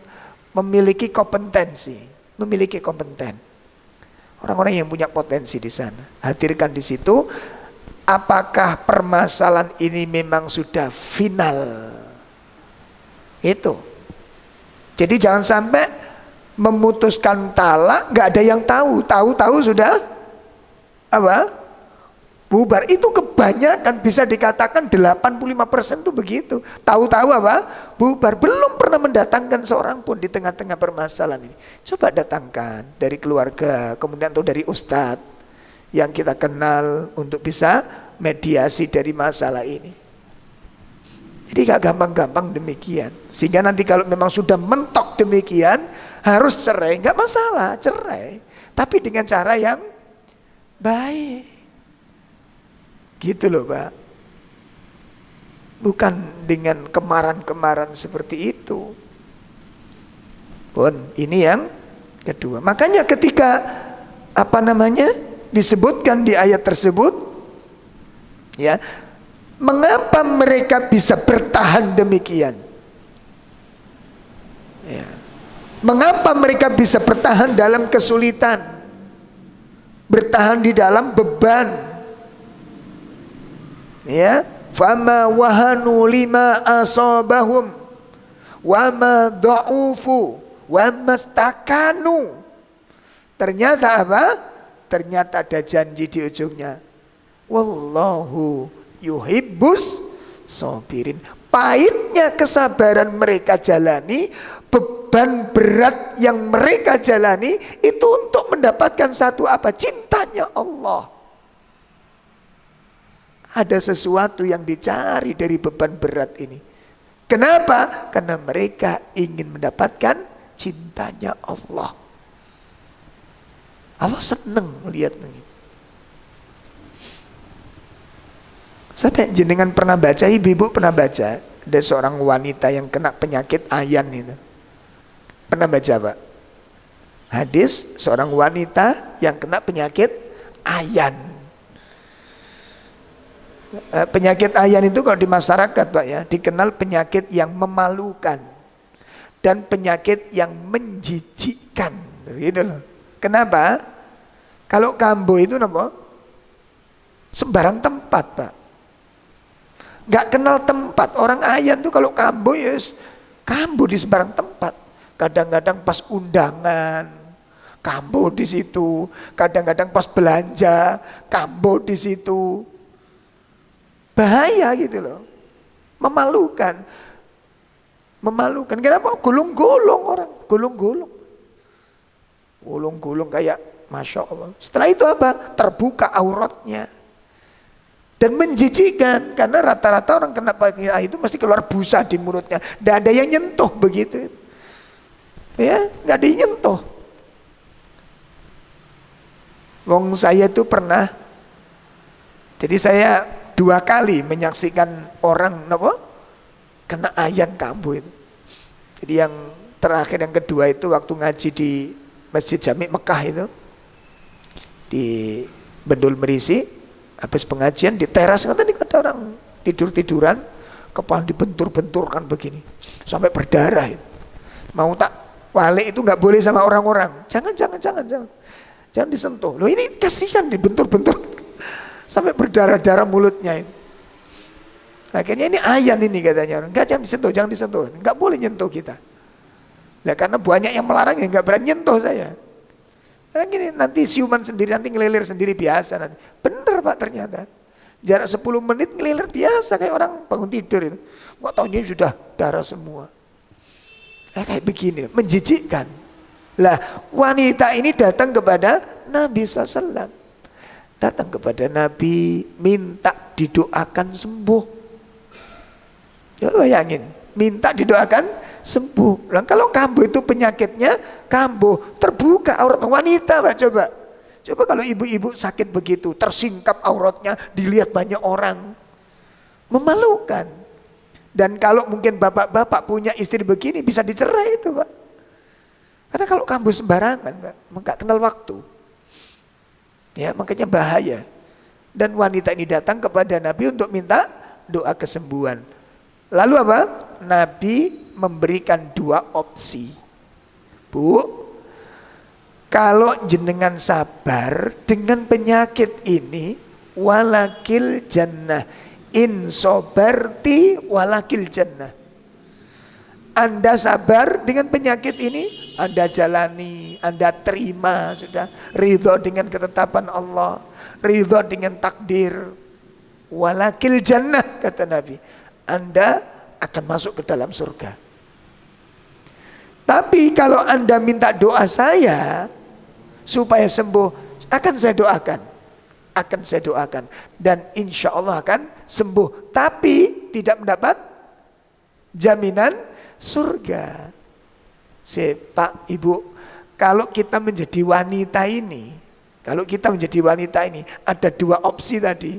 memiliki kompetensi, orang-orang yang punya potensi di sana. Hadirkan di situ. Apakah permasalahan ini memang sudah final? Itu. Jadi jangan sampai memutuskan talak nggak ada yang tahu sudah apa? Bubar. Itu kebanyakan, bisa dikatakan 85% itu begitu. Tahu-tahu apa? Bubar. Belum pernah mendatangkan seorang pun di tengah-tengah permasalahan ini. Coba datangkan dari keluarga, kemudian atau dari ustadz yang kita kenal untuk bisa mediasi dari masalah ini. Jadi gak gampang-gampang demikian. Sehingga nanti kalau memang sudah mentok demikian, harus cerai, gak masalah, cerai. Tapi dengan cara yang baik. Gitu loh Pak. Bukan dengan kemarahan-kemarahan seperti itu. Pun ini yang kedua. Makanya ketika disebutkan di ayat tersebut, ya, mengapa mereka bisa bertahan demikian? Ya. Mengapa mereka bisa bertahan dalam kesulitan, bertahan di dalam beban? Ya, fama wahanu lima asabahum, wama dha'ufu, wamastakanu. Ternyata apa? Ternyata ada janji di ujungnya. Wallahu yuhibbus sabirin. Pahitnya kesabaran mereka jalani, beban berat yang mereka jalani itu untuk mendapatkan satu apa? Cintanya Allah. Ada sesuatu yang dicari dari beban berat ini. Kenapa? Karena mereka ingin mendapatkan cintanya Allah. Allah seneng melihat ini. Sampai jenengan pernah baca, ibu pernah baca, ada seorang wanita yang kena penyakit ayan itu. Pernah baca Pak? Hadis seorang wanita yang kena penyakit ayan. Penyakit ayan itu kalau di masyarakat Pak ya, dikenal penyakit yang memalukan dan penyakit yang menjijikkan, gitu loh. Kenapa? Kalau kambuh itu apa? Sembarang tempat Pak. Gak kenal tempat. Orang ayan tuh kalau kambuh ya kambuh di sembarang tempat. Kadang-kadang pas undangan kambuh di situ. Kadang-kadang pas belanja kambuh di situ. Bahaya gitu loh. Memalukan. Memalukan. Kenapa? Gulung-gulung orang, gulung-gulung. Gulung-gulung kayak Masya Allah. Setelah itu apa? Terbuka auratnya. Dan menjijikkan. Karena rata-rata orang kena pakai itu mesti keluar busa di mulutnya. Tidak ada yang nyentuh begitu. Ya, nggak ada yang nyentuh. Wong saya itu pernah. Jadi saya 2 kali menyaksikan orang kena ayan kambuh itu. Jadi yang terakhir, yang kedua itu waktu ngaji di Masjid Jami Mekah itu, di Bendul Merisi, habis pengajian di teras ada orang tidur-tiduran, kepala dibentur-benturkan begini sampai berdarah itu. Mau tak walik itu nggak boleh sama orang-orang, jangan disentuh. Loh ini kasihan dibentur-bentur sampai berdarah-darah mulutnya itu. Akhirnya ini ayan ini katanya orang, jangan disentuh, nggak boleh nyentuh kita. Nah, karena banyak yang melarang ya nggak berani nyentuh saya. Karena gini, nanti siuman sendiri, nanti ngelilir sendiri biasa nanti. Bener Pak ternyata. Jarak 10 menit ngelilir biasa kayak orang bangun tidur itu. Nggak tahunya sudah darah semua. Kayak begini, menjijikkan. Lah wanita ini datang kepada Nabi SAW. Datang kepada Nabi minta didoakan sembuh. Coba bayangin, minta didoakan sembuh. Nah, kalau kambuh itu penyakitnya kambuh, terbuka aurat wanita Pak, coba kalau ibu-ibu sakit begitu, tersingkap auratnya, dilihat banyak orang, memalukan. Dan kalau mungkin bapak-bapak punya istri begini bisa dicerai itu Pak. Karena kalau kambuh sembarangan Pak, nggak kenal waktu. Ya, makanya bahaya. Dan wanita ini datang kepada Nabi untuk minta doa kesembuhan. Lalu apa? Nabi memberikan 2 opsi. Bu, kalau jenengan sabar dengan penyakit ini, walakil jannah, in sobarti walakil jannah. Anda sabar dengan penyakit ini, Anda jalani, Anda terima, sudah ridho dengan ketetapan Allah, ridho dengan takdir, walakil jannah, kata Nabi, Anda akan masuk ke dalam surga. Tapi kalau Anda minta doa saya supaya sembuh, akan saya doakan, dan insya Allah akan sembuh. Tapi tidak mendapat jaminan surga. Pak, Ibu, kalau kita menjadi wanita ini, ada 2 opsi tadi.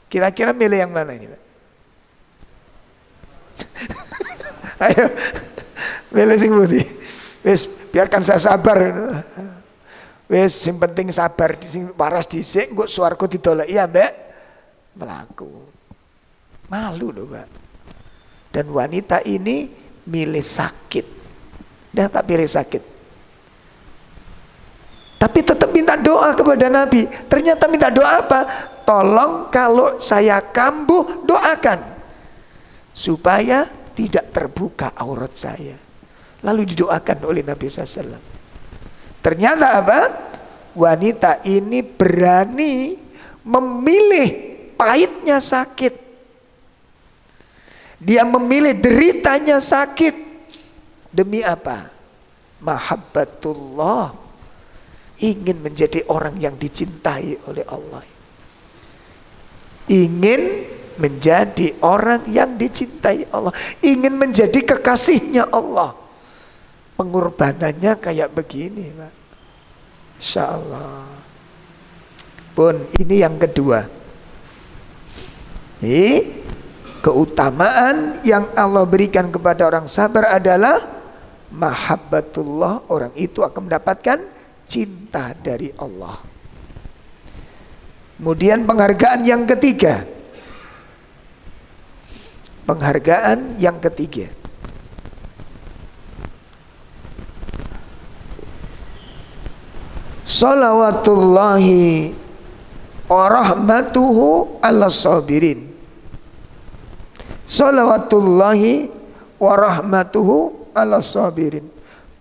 Kira-kira milih yang mana ini Pak? Ayo, milih sing pundi. Wis biarkan saya sabar. Wis sing penting sabar, sing waras dhisik engko swarga didoleki ambek melaku. Malu loh Pak. Dan wanita ini milih sakit. Dah tak pilih sakit. Tapi tetap minta doa kepada Nabi. Ternyata minta doa apa? Tolong kalau saya kambuh doakan supaya tidak terbuka aurat saya. Lalu didoakan oleh Nabi SAW. Ternyata apa? Wanita ini berani memilih pahitnya sakit. Dia memilih deritanya sakit. Demi apa? Mahabbatullah. Ingin menjadi orang yang dicintai oleh Allah. Ingin menjadi orang yang dicintai Allah. Ingin menjadi kekasihnya Allah. Pengorbanannya kayak begini Pak. Insya Allah. Pun ini yang kedua. Ini keutamaan yang Allah berikan kepada orang sabar adalah mahabbatullah. Orang itu akan mendapatkan cinta dari Allah. Kemudian penghargaan yang ketiga. Penghargaan yang ketiga. Salawatullahi wa rahmatuhu ala sabirin. Salawatullahi wa rahmatuhu ala sabirin.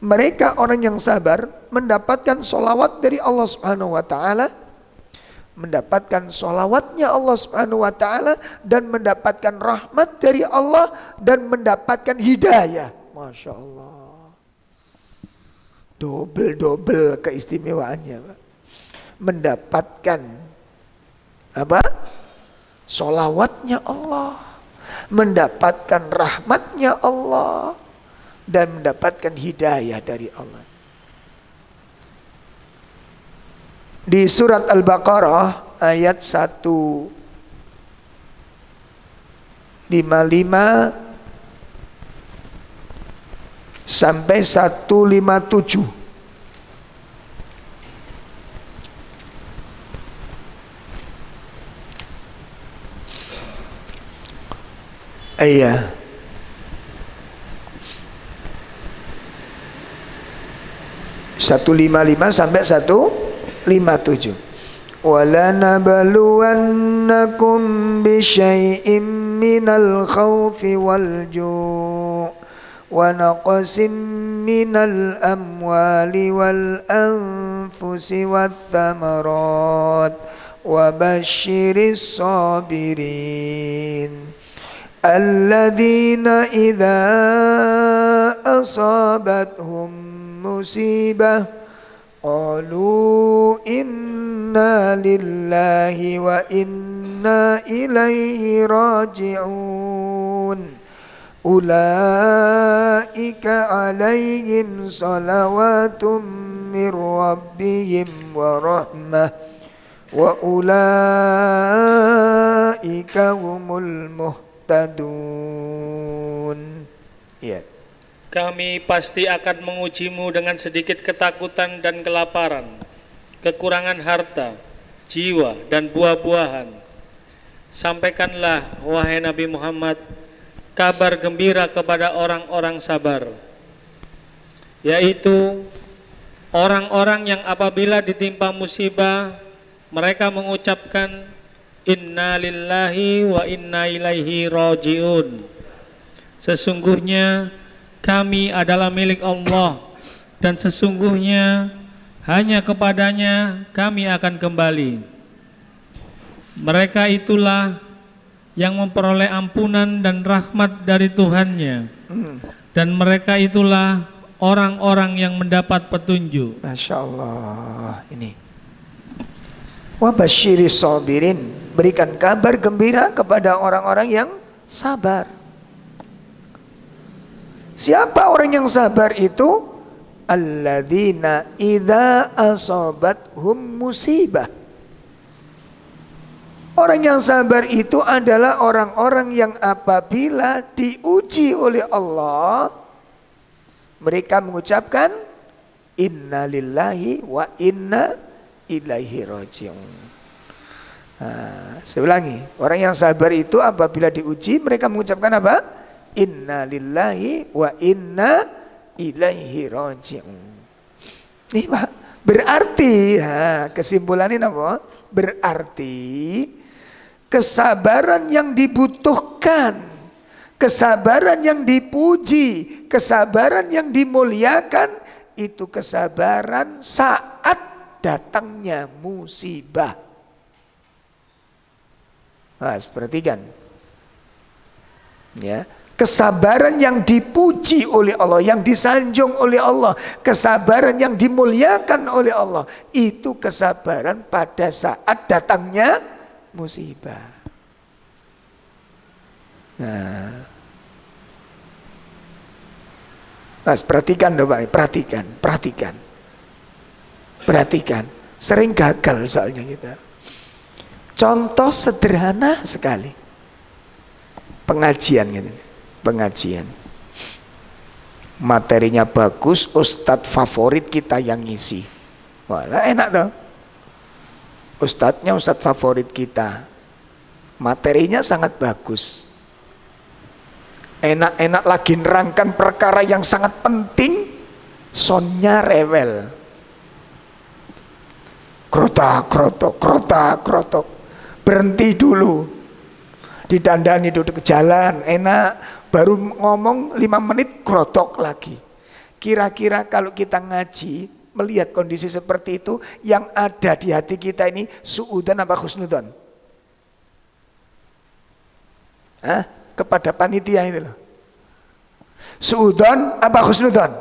Mereka orang yang sabar mendapatkan salawat dari Allah Subhanahu wa taala, mendapatkan sholawatnya Allah Subhanahu wa ta'ala, dan mendapatkan rahmat dari Allah, dan mendapatkan hidayah. Masya Allah, double keistimewaannya, Pak. Mendapatkan apa? Sholawatnya Allah, mendapatkan rahmatnya Allah, dan mendapatkan hidayah dari Allah. Di surat Al-Baqarah ayat 155 sampai 157. Iya. Satu 155 sampai 157. وَلَنَبْلُوَنَّكُمْ بِشَيْءٍ مِّنَ الْخَوْفِ وَالْجُوعِ وَنَقْصٍ مِّنَ الْأَمْوَالِ وَالْأَنفُسِ وَالثَّمَرَاتِ وَبَشِّرِ الصَّابِرِينَ الَّذِينَ إِذَا أَصَابَتْهُمْ مُصِيبَةٌ قالوا إنا لله وإنا إليه راجعون أولئك عليهم صلوات من ربهم ورحمة وأولئك هم المهتدون. Yeah.
Kami pasti akan mengujimu dengan sedikit ketakutan dan kelaparan, kekurangan harta, jiwa, dan buah-buahan. Sampaikanlah, wahai Nabi Muhammad, kabar gembira kepada orang-orang sabar, yaitu orang-orang yang apabila ditimpa musibah, mereka mengucapkan Inna lillahi wa inna ilaihi raji'un. Sesungguhnya kami adalah milik Allah, dan sesungguhnya hanya kepadanya kami akan kembali. Mereka itulah yang memperoleh ampunan dan rahmat dari Tuhannya, dan mereka itulah orang-orang yang mendapat petunjuk.
Masya Allah. Ini Wabashiri sabirin, berikan kabar gembira kepada orang-orang yang sabar. Siapa orang yang sabar itu? Alladzina idza asabathum musibah. Orang yang sabar itu adalah orang-orang yang apabila diuji oleh Allah, mereka mengucapkan Inna lillahi wa inna ilaihi raji'un. Saya ulangi, orang yang sabar itu apabila diuji, mereka mengucapkan apa? Inna lillahi wa inna ilaihi raji'un. Ini Pak, berarti kesimpulannya apa? Berarti kesabaran yang dibutuhkan, kesabaran yang dipuji, kesabaran yang dimuliakan, itu kesabaran saat datangnya musibah. Perhatikan ya. Kesabaran yang dipuji oleh Allah, yang disanjung oleh Allah, kesabaran yang dimuliakan oleh Allah, itu kesabaran pada saat datangnya musibah. Nah, perhatikan dong Pak, perhatikan. Sering gagal soalnya kita. Contoh sederhana sekali, pengajian gitu. Pengajian materinya bagus, ustadz favorit kita yang ngisi. Wah, enak toh. Ustadznya ustadz favorit kita, materinya sangat bagus, enak-enak lagi nerangkan perkara yang sangat penting, soundnya rewel, krotak, berhenti dulu, didandani duduk ke jalan, enak. Baru ngomong 5 menit krotok lagi. Kira-kira kalau kita ngaji melihat kondisi seperti itu, yang ada di hati kita ini suudan apa husnudon? Kepada panitia itu loh. Suudon apa husnudon?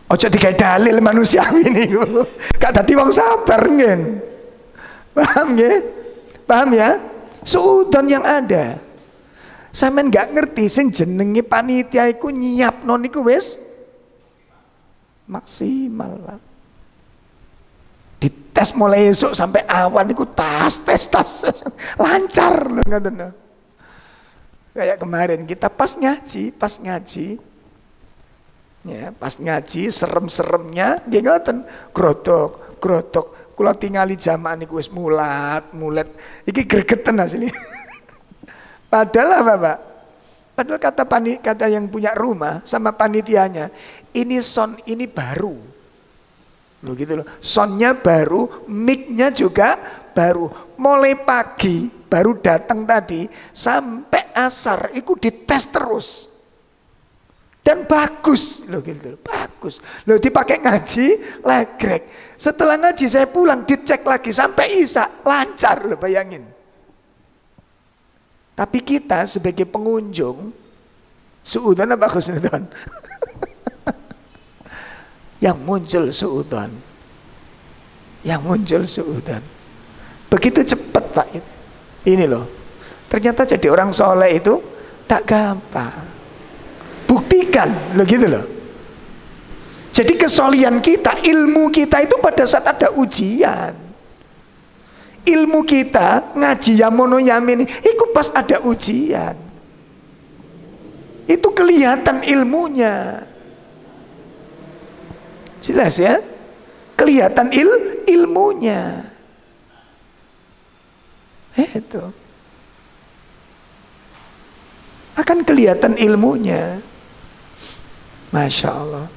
Ojo digawe dalil manusiawi niku. Gak dadi wong sabar ngen. Paham nggih? Paham ya? Suudon yang ada. Sampeyan gak ngerti sing jenenge panitia iku nyiapno niku wis maksimal, Pak. Dites mulai esuk sampai awan niku tes lancar lho ngoten. Kayak kemarin kita pas ngaji. Ya, pas ngaji serem-seremnya nggih ngoten, grodok. Kula tingali jamaah niku wis mulat. Iki gregeten asli. Padahal apa, Pak? Padahal kata yang punya rumah sama panitianya, ini baru. Loh gitu loh. Soundnya baru, mic-nya juga baru. Mulai pagi baru datang tadi sampai asar itu dites terus. Dan bagus loh gitu, bagus. Loh dipakai ngaji, legrek. Setelah ngaji saya pulang dicek lagi sampai isya, lancar loh, bayangin. Tapi kita sebagai pengunjung, suudan apa husnudon? Yang muncul suudan. Begitu cepat, Pak. Ini loh. Ternyata jadi orang soleh itu tak gampang. Buktikan, loh gitu loh. Jadi kesolian kita, ilmu kita itu pada saat ada ujian. Ilmu kita ngaji yamono yamin itu pas ada ujian. Itu kelihatan ilmunya. Jelas ya? Kelihatan ilmunya. Itu. Akan kelihatan ilmunya. Masya Allah.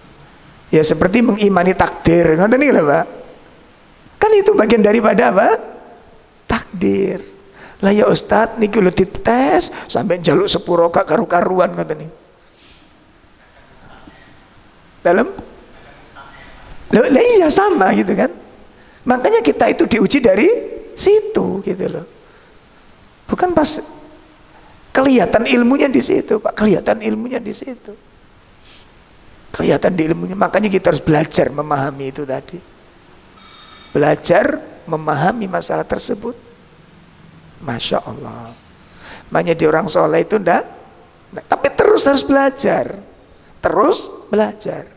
Ya seperti mengimani takdir. Ngerti nih lah, Pak. Kan itu bagian daripada apa? Takdir. Lah ya Ustadz, niki lho dites sampai jaluk sepuro gak karu-karuan ngerti nih. Dalam? Lah iya sama gitu kan. Makanya kita itu diuji dari situ gitu loh. Bukan pas kelihatan ilmunya di situ, Pak. Kelihatan ilmunya di situ. Kelihatan di ilmunya. Makanya kita harus belajar memahami itu tadi. Belajar memahami masalah tersebut. Masya Allah. Makanya di orang soleh itu enggak. Tapi terus harus belajar. Terus belajar.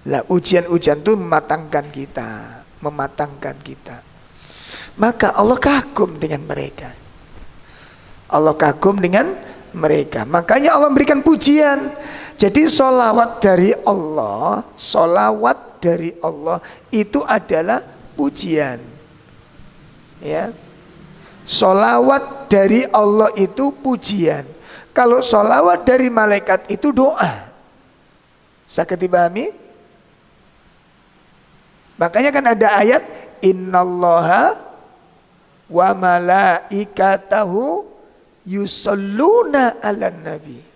Lah ujian-ujian itu mematangkan kita. Mematangkan kita. Maka Allah kagum dengan mereka. Allah kagum dengan mereka. Makanya Allah memberikan pujian. Jadi solawat dari Allah, itu adalah pujian. Ya, solawat dari Allah itu pujian. Kalau solawat dari malaikat itu doa. Sakit dipahami? Makanya kan ada ayat innallaha wa malaikatahu yusalluna 'alan nabi.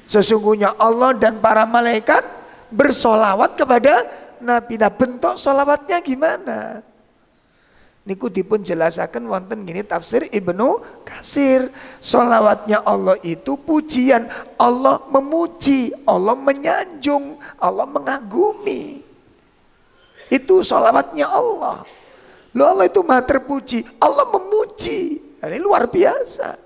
Sesungguhnya Allah dan para malaikat bersolawat kepada Nabi. Nah, bentuk solawatnya gimana? Niku dipun jelasaken wonten gini tafsir Ibnu Katsir. Solawatnya Allah itu pujian. Allah memuji, Allah menyanjung, Allah mengagumi. Itu solawatnya Allah. Loh, Allah itu maha terpuji, Allah memuji. Ini luar biasa.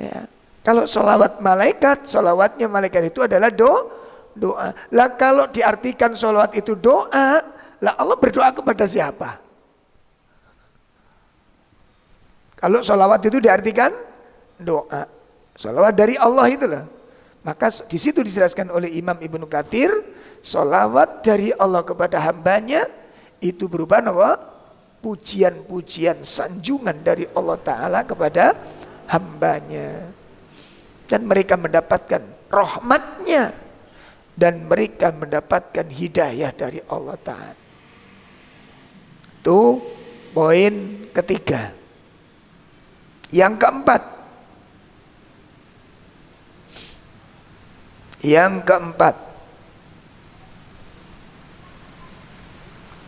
Ya. Kalau solawat malaikat, solawatnya malaikat itu adalah doa. Lah kalau diartikan solawat itu doa, lah Allah berdoa kepada siapa? Kalau solawat itu diartikan doa, solawat dari Allah itulah. Maka di situ dijelaskan oleh Imam Ibnu Katsir, solawat dari Allah kepada hambanya itu berupa apa? Pujian-pujian, sanjungan dari Allah Ta'ala kepada hambanya. Dan mereka mendapatkan rahmatnya. Dan mereka mendapatkan hidayah dari Allah Ta'ala. Itu poin ketiga. Yang keempat, Yang keempat,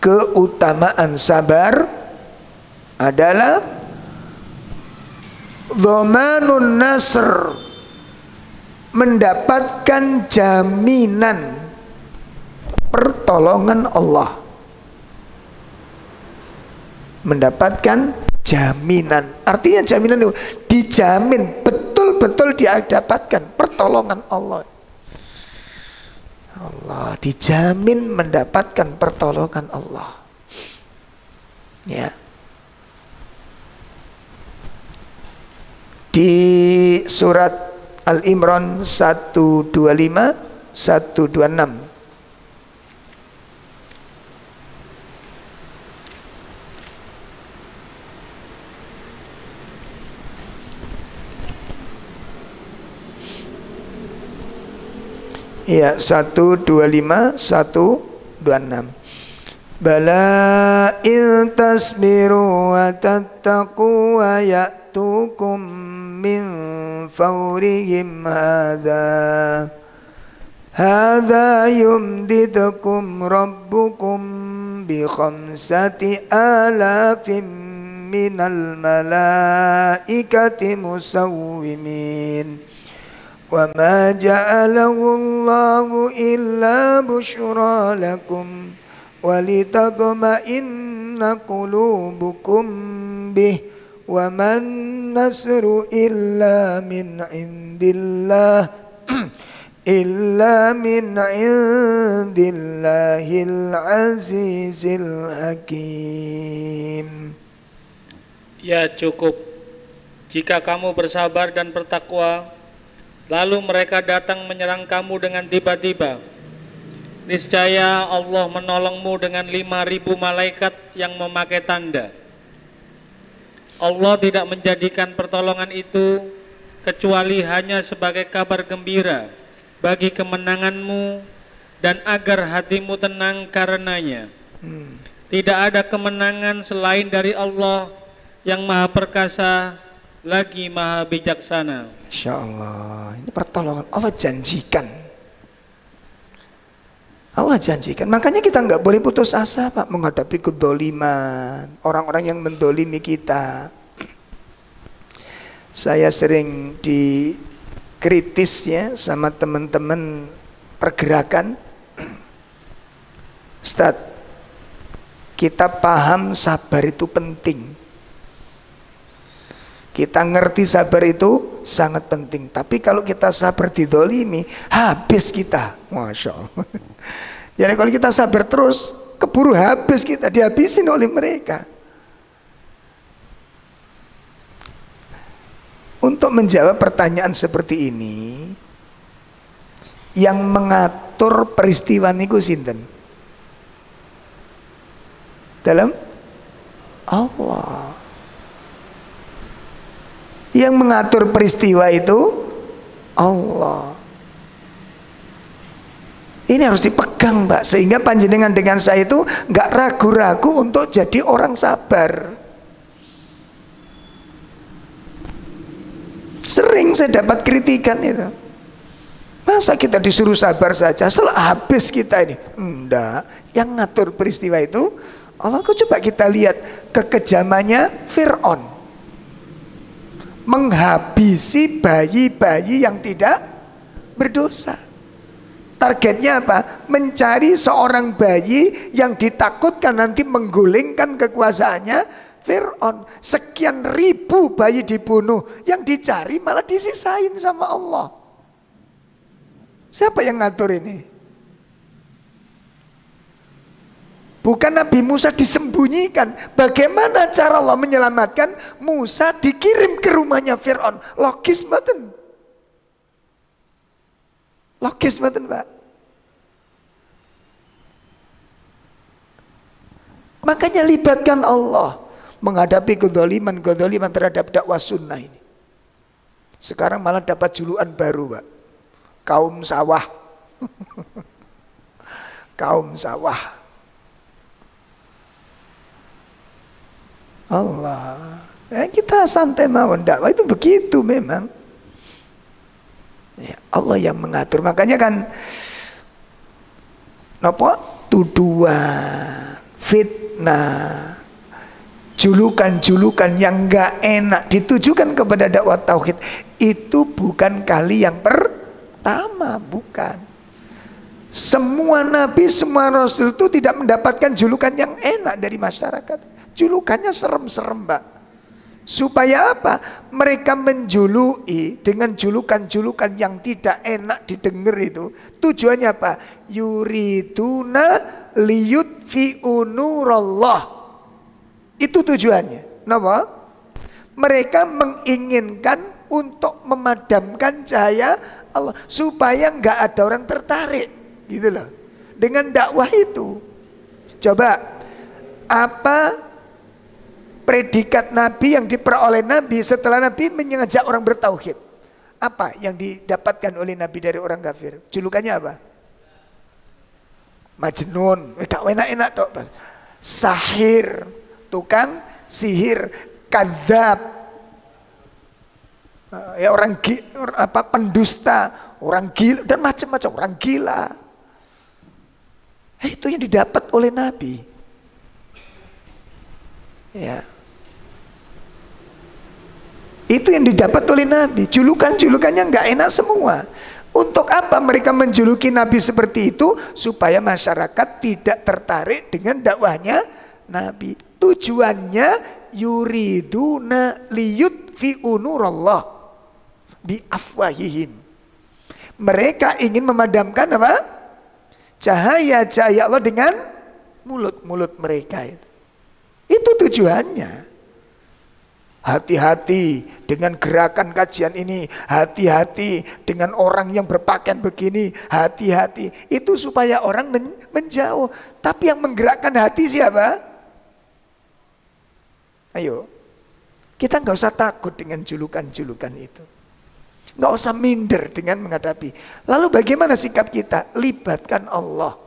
keutamaan sabar adalah dhamanun nasr, mendapatkan jaminan pertolongan Allah. Mendapatkan jaminan, artinya jaminan itu dijamin betul-betul dia dapatkan pertolongan Allah. Allah dijamin mendapatkan pertolongan Allah. Ya. Di surat Al-Imran 125 126. Ya, 125 126. Bala in tasbiru wa tattaqu wa ya'tukum min fawrihim hadha yumdidukum rabbukum bi khamsati alafim minal malaikati musawwimin. وَمَا جَعَلَهُ اللَّهُ إِلَّا بُشْرَى لَكُمْ وَلِتَطْمَئِنَّ قُلُوبُكُمْ بِهِ وَمَا النَّصْرُ إِلَّا مِنْ عِنْدِ اللَّهِ الْعَزِيزِ الْحَكِيمِ.
Ya cukup jika kamu bersabar dan bertakwa, lalu mereka datang menyerang kamu dengan tiba-tiba. Niscaya Allah menolongmu dengan 5.000 malaikat yang memakai tanda. Allah tidak menjadikan pertolongan itu kecuali hanya sebagai kabar gembira bagi kemenanganmu dan agar hatimu tenang karenanya. Tidak ada kemenangan selain dari Allah yang Maha Perkasa lagi Maha Bijaksana.
Insya Allah, ini pertolongan Allah janjikan. Allah janjikan. Makanya kita nggak boleh putus asa, Pak, menghadapi kedoliman, orang-orang yang mendolimi kita. Saya sering dikritis ya sama teman-teman pergerakan. Ustaz, kita paham sabar itu penting. Kita ngerti sabar itu sangat penting. Tapi kalau kita sabar didolimi, habis kita. Masya Allah. Jadi kalau kita sabar terus, keburu habis kita, dihabisin oleh mereka. Untuk menjawab pertanyaan seperti ini, yang mengatur peristiwa niku sinten? Dalam Allah. Yang mengatur peristiwa itu Allah. Ini harus dipegang, Mbak, sehingga panjenengan dengan saya itu nggak ragu-ragu untuk jadi orang sabar. Sering saya dapat kritikan itu. Masa kita disuruh sabar saja setelah habis kita ini? Enggak. Yang ngatur peristiwa itu Allah. Coba kita lihat kekejamannya Fir'aun menghabisi bayi-bayi yang tidak berdosa. Targetnya apa? Mencari seorang bayi yang ditakutkan nanti menggulingkan kekuasaannya Fir'aun. Sekian ribu bayi dibunuh, yang dicari malah disisain sama Allah. Siapa yang ngatur ini? Bukan Nabi Musa disembunyikan. Bagaimana cara Allah menyelamatkan? Musa dikirim ke rumahnya Fir'aun. Logis mboten? Logis mboten, Pak? Makanya libatkan Allah menghadapi kedoliman terhadap dakwah sunnah ini. Sekarang malah dapat julukan baru, Pak. Kaum sawah. Kaum sawah. Allah. Kita santai mawon, dakwah itu begitu memang. Ya, Allah yang mengatur. Makanya kan apa? Tuduhan, fitnah, julukan-julukan yang enggak enak ditujukan kepada dakwah tauhid itu bukan kali yang pertama, bukan. Semua nabi, semua rasul itu tidak mendapatkan julukan yang enak dari masyarakat. Julukannya serem-serem, Mbak. Supaya apa? Mereka menjuluki dengan julukan-julukan yang tidak enak didengar itu. Tujuannya apa? Yuriduna liyutfi'u nurallah. Itu tujuannya. Kenapa? Mereka menginginkan untuk memadamkan cahaya Allah supaya nggak ada orang tertarik, gitu loh. Dengan dakwah itu. Coba apa predikat Nabi yang diperoleh Nabi setelah Nabi mengajak orang bertauhid? Apa yang didapatkan oleh Nabi dari orang kafir? Julukannya apa? Majnun, tak enak-enak tok. Sahir, tukang sihir, kadzab, ya orang pendusta, orang gila dan macam-macam, orang gila. Itu yang didapat oleh Nabi. Ya. Itu yang didapat oleh Nabi. Julukan-julukannya nggak enak semua. Untuk apa mereka menjuluki Nabi seperti itu? Supaya masyarakat tidak tertarik dengan dakwahnya Nabi. Tujuannya yuriduna liyutfi'u nurallah bi afwahihim. Mereka ingin memadamkan apa? Cahaya-cahaya Allah dengan mulut-mulut mereka itu. Itu tujuannya. Hati-hati dengan gerakan kajian ini, hati-hati dengan orang yang berpakaian begini, hati-hati. Itu supaya orang menjauh. Tapi yang menggerakkan hati siapa? Ayo, kita nggak usah takut dengan julukan-julukan itu. Nggak usah minder dengan menghadapi. Lalu bagaimana sikap kita? Libatkan Allah.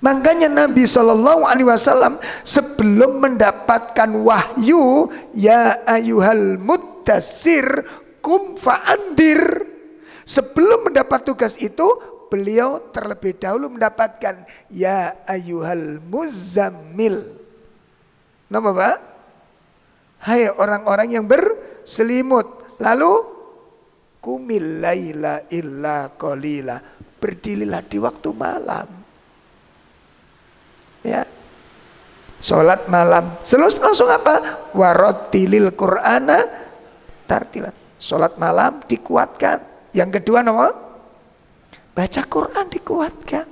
Makanya Nabi SAW sebelum mendapatkan wahyu, ya ayyuhal muddasir kum fa'andir. Sebelum mendapat tugas itu, beliau terlebih dahulu mendapatkan ya ayyuhal muzammil. Nama Pak? Hai orang-orang yang berselimut. Lalu kumil laila illa qalila. Berdirilah di waktu malam. Ya, sholat malam. Langsung apa? Warotilil Qur'ana tartila. Sholat malam dikuatkan. Yang kedua apa? Baca Quran dikuatkan.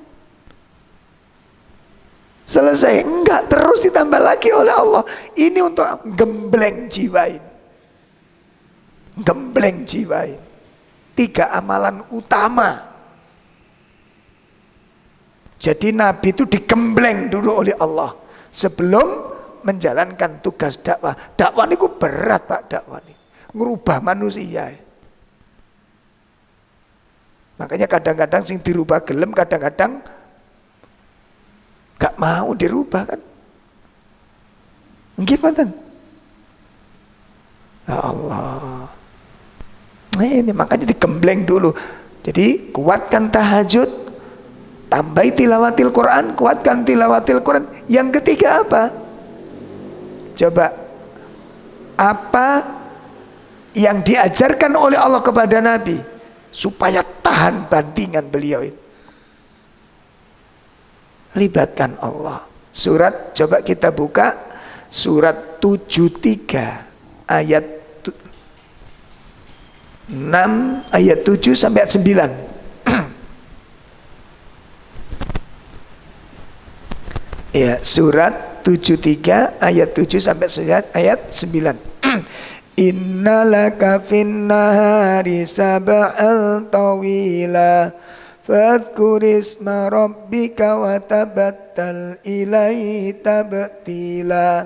Selesai? Enggak, terus ditambah lagi oleh Allah. Ini untuk gembleng jiwa ini. Gembleng jiwa ini. 3 amalan utama. Jadi Nabi itu digembleng dulu oleh Allah sebelum menjalankan tugas dakwah. Dakwah ini berat Pak, dakwah ini. Ngerubah manusia. Makanya kadang-kadang sing dirubah gelem, kadang-kadang gak mau dirubah kan. Gimana? Ya Allah. Nah ini makanya digembleng dulu. Jadi kuatkan tahajud. Tambahi tilawatil Quran, kuatkan tilawatil Quran. Yang ketiga apa? Coba, apa yang diajarkan oleh Allah kepada Nabi supaya tahan bantingan beliau itu? Libatkan Allah. Surat, coba kita buka surat 73 ayat 6 ayat 7 sampai 9. Ya, surat 73 ayat 7 sampai ayat 9. Innalaka fin nahari sab'an tawila fadhkur isma rabbika wa tabattal ilaihi tabtila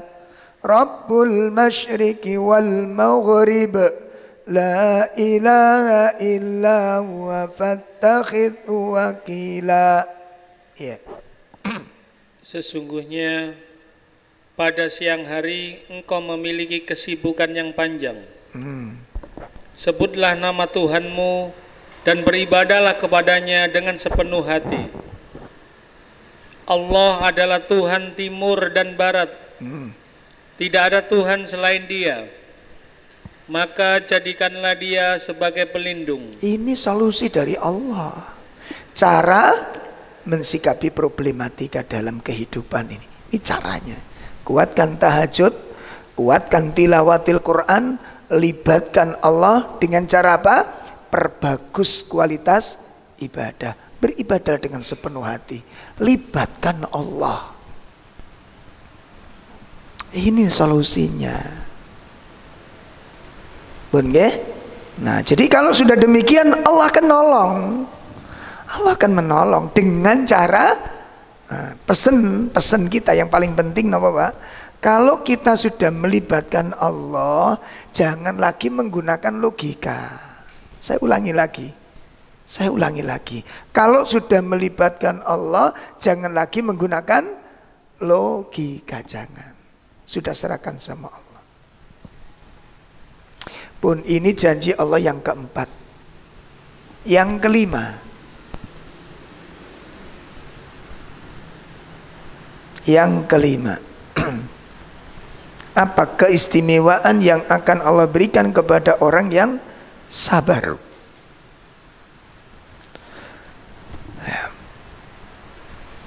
Rabbul masyriqi wal maghrib la ilaha illa huwa fattakhidhu wakila. Ya.
Sesungguhnya pada siang hari engkau memiliki kesibukan yang panjang. Sebutlah nama Tuhanmu dan beribadahlah kepadanya dengan sepenuh hati. Allah adalah Tuhan timur dan barat. Tidak ada Tuhan selain Dia. Maka jadikanlah Dia sebagai pelindung.
Ini solusi dari Allah. Cara mensikapi problematika dalam kehidupan ini. Ini caranya. Kuatkan tahajud, kuatkan tilawatil Quran, libatkan Allah dengan cara apa? Perbagus kualitas ibadah. Beribadah dengan sepenuh hati. Libatkan Allah. Ini solusinya. Bun, nggih? Nah, jadi kalau sudah demikian Allah akan nolong. Allah akan menolong dengan cara pesen kita yang paling penting napa, Pak? Kalau kita sudah melibatkan Allah, jangan lagi menggunakan logika. Saya ulangi lagi. Kalau sudah melibatkan Allah, jangan lagi menggunakan logika, jangan. Sudah serahkan sama Allah. Pun ini janji Allah yang keempat. Yang kelima, apa keistimewaan yang akan Allah berikan kepada orang yang sabar?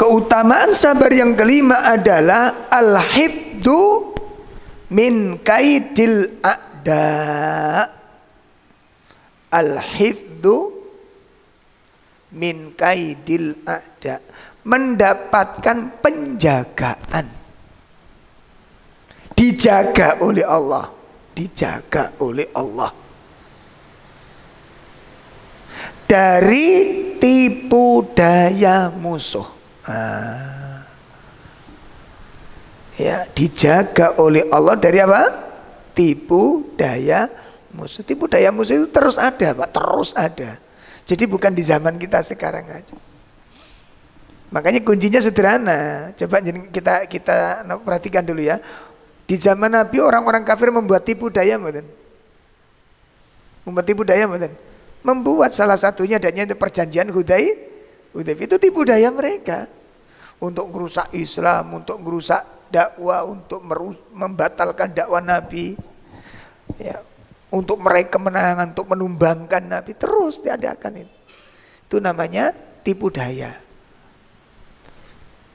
Keutamaan sabar yang kelima adalah al-hifdu min kaidil a'da. Al-hifdu min kaidil a'da, mendapatkan penjagaan, dijaga oleh Allah, dari tipu daya musuh. Ya, dijaga oleh Allah dari apa? Tipu daya musuh. Tipu daya musuh itu terus ada, Pak, terus ada. Jadi bukan di zaman kita sekarang aja. Makanya kuncinya sederhana. Coba kita perhatikan dulu ya. Di zaman Nabi orang-orang kafir membuat tipu daya, mboten? Membuat salah satunya adanya perjanjian Hudaybiyah, itu tipu daya mereka untuk merusak Islam, untuk merusak dakwah, untuk membatalkan dakwah Nabi, ya, untuk meraih kemenangan, untuk menumbangkan Nabi, terus diadakan itu. Itu namanya tipu daya.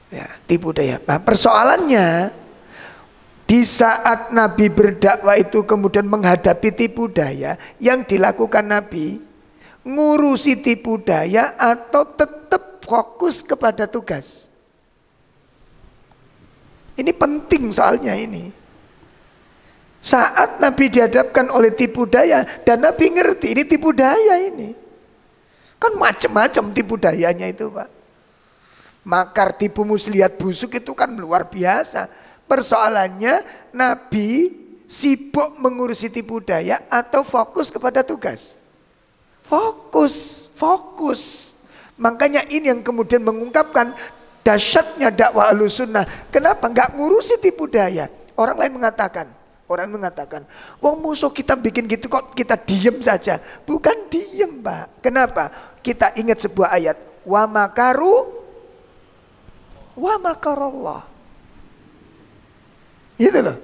Ya, tipu daya. Nah, persoalannya di saat Nabi berdakwah itu kemudian menghadapi tipu daya, yang dilakukan Nabi ngurusi tipu daya atau tetap fokus kepada tugas? Ini penting soalnya ini. Saat Nabi dihadapkan oleh tipu daya dan Nabi ngerti ini tipu daya ini. Kan macam-macam tipu dayanya itu, Pak. Makar, tipu, muslihat, busuk itu kan luar biasa. Persoalannya Nabi sibuk mengurusi tipu daya atau fokus kepada tugas? Fokus. Makanya ini yang kemudian mengungkapkan dahsyatnya dakwah Ahlussunnah. Kenapa nggak ngurusi tipu daya? Orang mengatakan, wong musuh kita bikin gitu kok kita diem saja. Bukan diem, Pak. Kenapa? Kita ingat sebuah ayat, wa makaru wa makarallah. Gitu loh.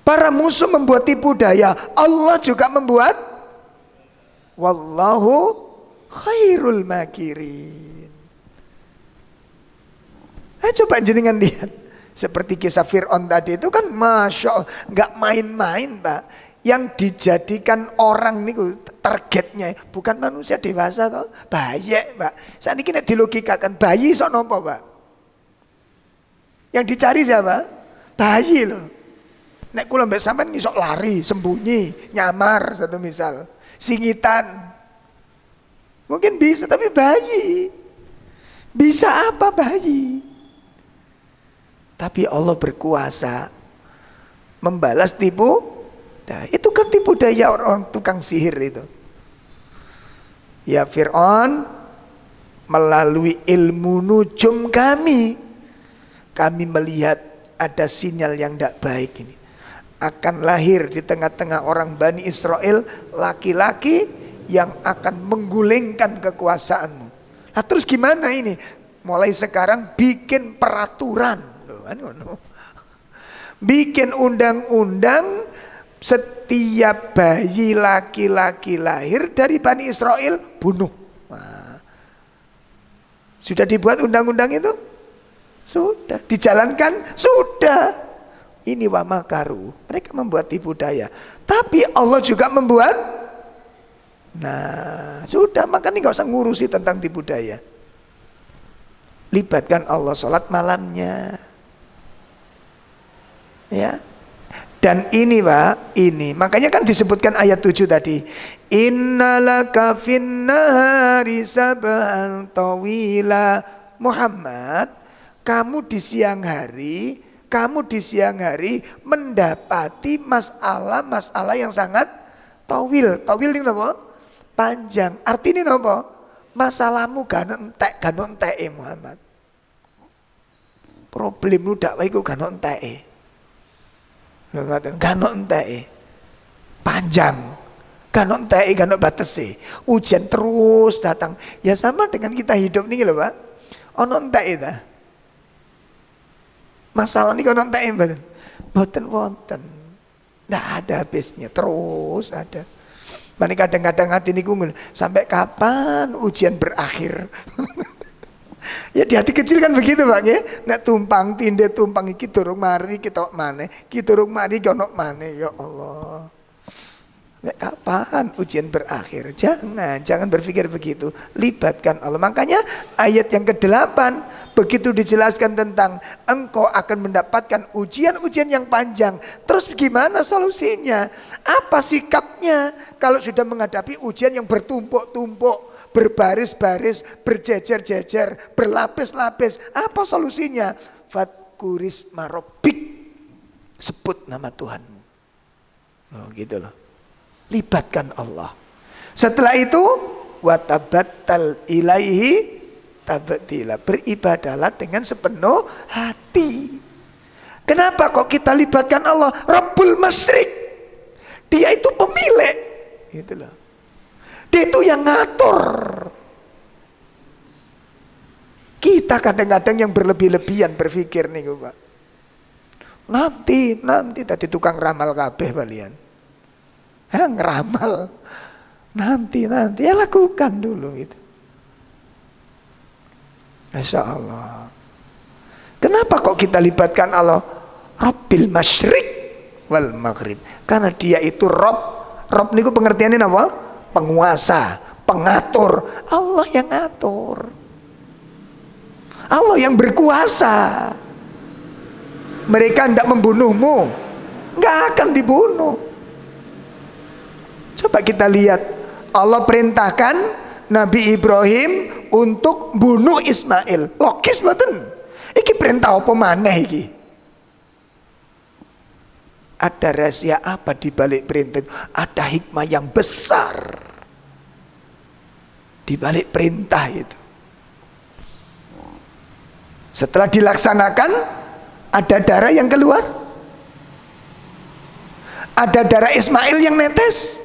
Para musuh membuat tipu daya, Allah juga membuat. Wallahu khairul makirin. Coba jenengan lihat, seperti kisah Fir'aun tadi itu kan masya Allah, nggak main-main, Pak. Yang dijadikan orang nih targetnya bukan manusia dewasa toh, bayi, Pak. Saat ini kita dilogikakan bayi sok nopo, Pak. Yang dicari siapa? Bayi loh. Nek kula mbek sampean ngisok lari, sembunyi, nyamar satu misal, singitan. Mungkin bisa, tapi bayi. Bisa apa bayi? Tapi Allah berkuasa membalas tipu. Nah, itu kan tipu daya orang tukang sihir itu. Ya Fir'aun, melalui ilmu nujum kami melihat ada sinyal yang tidak baik ini. akan lahir di tengah-tengah orang Bani Israel laki-laki yang akan menggulingkan kekuasaanmu. Nah terus gimana ini? Mulai sekarang bikin peraturan, bikin undang-undang, setiap bayi laki-laki lahir dari Bani Israel bunuh. Nah, sudah dibuat undang-undang itu? Sudah. Dijalankan? Sudah. Ini wa makaru, mereka membuat tipu daya. Tapi Allah juga membuat. Nah sudah, makanya nggak usah ngurusi tentang tipu daya. Libatkan Allah sholat malamnya, ya. Dan ini Pak, ini makanya kan disebutkan ayat 7 tadi, innalaka finnahari sabhan tawila. Muhammad, kamu di siang hari mendapati masalah yang sangat tawil. Tawil ini apa? Panjang. Artinya apa? Masalahmu gak entek Muhammad. Problemmu dakwah iku gak entek. Lho ngoten, gak entek. Panjang. Gak entek, gak batese. Ujian terus datang. Ya sama dengan kita hidup nih lho, Pak. Ono entek ta? Masalah ini kalau entek mboten wonten. Ndak ada habisnya, terus ada. Mane kadang-kadang hati niku sampai kapan ujian berakhir? Ya di hati kecil kan begitu Pak ya. Nek tumpang tindih tumpang iki durung mari kita maneh, iki durung mari ono maneh, ya Allah. Nek kapan ujian berakhir? Jangan berpikir begitu. Libatkan Allah. Makanya ayat yang ke-8 begitu dijelaskan tentang engkau akan mendapatkan ujian-ujian yang panjang. Terus gimana solusinya? Apa sikapnya kalau sudah menghadapi ujian yang bertumpuk-tumpuk, berbaris-baris, berjejer-jejer, berlapis-lapis? Apa solusinya? Fadkuris marobik. Sebut nama Tuhanmu. Oh gitu loh. Libatkan Allah. Setelah itu watabattal ilaihi tabtila, beribadalah dengan sepenuh hati. Kenapa kok kita libatkan Allah? Rabbul Masyriq. Dia itu pemilik. Gitu loh. Dia itu yang ngatur. Kita kadang-kadang yang berlebih-lebihan berpikir nih Pak. Nanti tadi tukang ramal kabeh balian. Ngeramal nanti ya lakukan dulu gitu. Masya Allah. Kenapa kok kita libatkan Allah? Rabbil Masyriq wal Maghrib. Karena dia itu Rob niku pengertiannya apa? Penguasa, pengatur. Allah yang ngatur. Allah yang berkuasa. Mereka hendak membunuhmu, nggak akan dibunuh. Coba kita lihat, Allah perintahkan Nabi Ibrahim untuk bunuh Ismail. Logis mboten? Iki perintah apa maneh iki? Ada rahasia apa di balik perintah itu? Ada hikmah yang besar di balik perintah itu. Setelah dilaksanakan, ada darah yang keluar. Ada darah Ismail yang netes.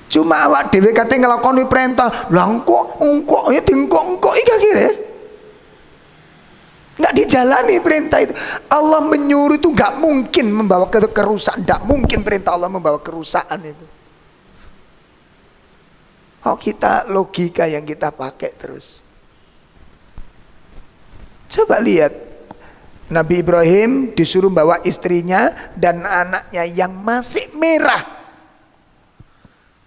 Cuma awak dhewe kate nglakoni perintah, lah engko ya engko iki akhire. Enggak dijalani perintah itu. Allah menyuruh itu enggak mungkin membawa kerusakan, enggak mungkin perintah Allah membawa kerusakan itu. Oh, kita logika yang kita pakai terus. Coba lihat, Nabi Ibrahim disuruh bawa istrinya dan anaknya yang masih merah,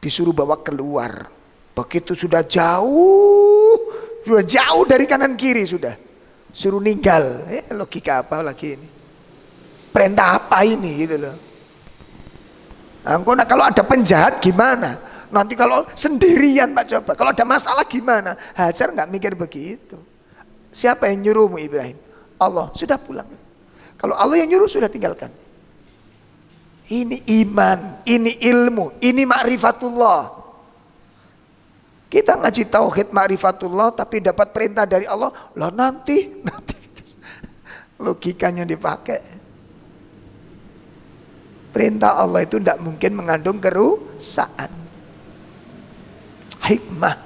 disuruh bawa keluar. Begitu sudah jauh dari kanan kiri sudah suruh ninggal. Logika apa lagi ini? Perintah apa ini gitu loh. Nah, kalau ada penjahat gimana? Nanti kalau sendirian Pak, coba kalau ada masalah gimana? Hajar nggak mikir begitu. Siapa yang nyuruhmu Ibrahim? Allah. Sudah pulang. Kalau Allah yang nyuruh sudah tinggalkan. Ini iman, ini ilmu, ini ma'rifatullah. Kita ngaji tauhid ma'rifatullah tapi dapat perintah dari Allah. Lah nanti logikanya dipakai. Perintah Allah itu tidak mungkin mengandung kerusakan. Hikmah.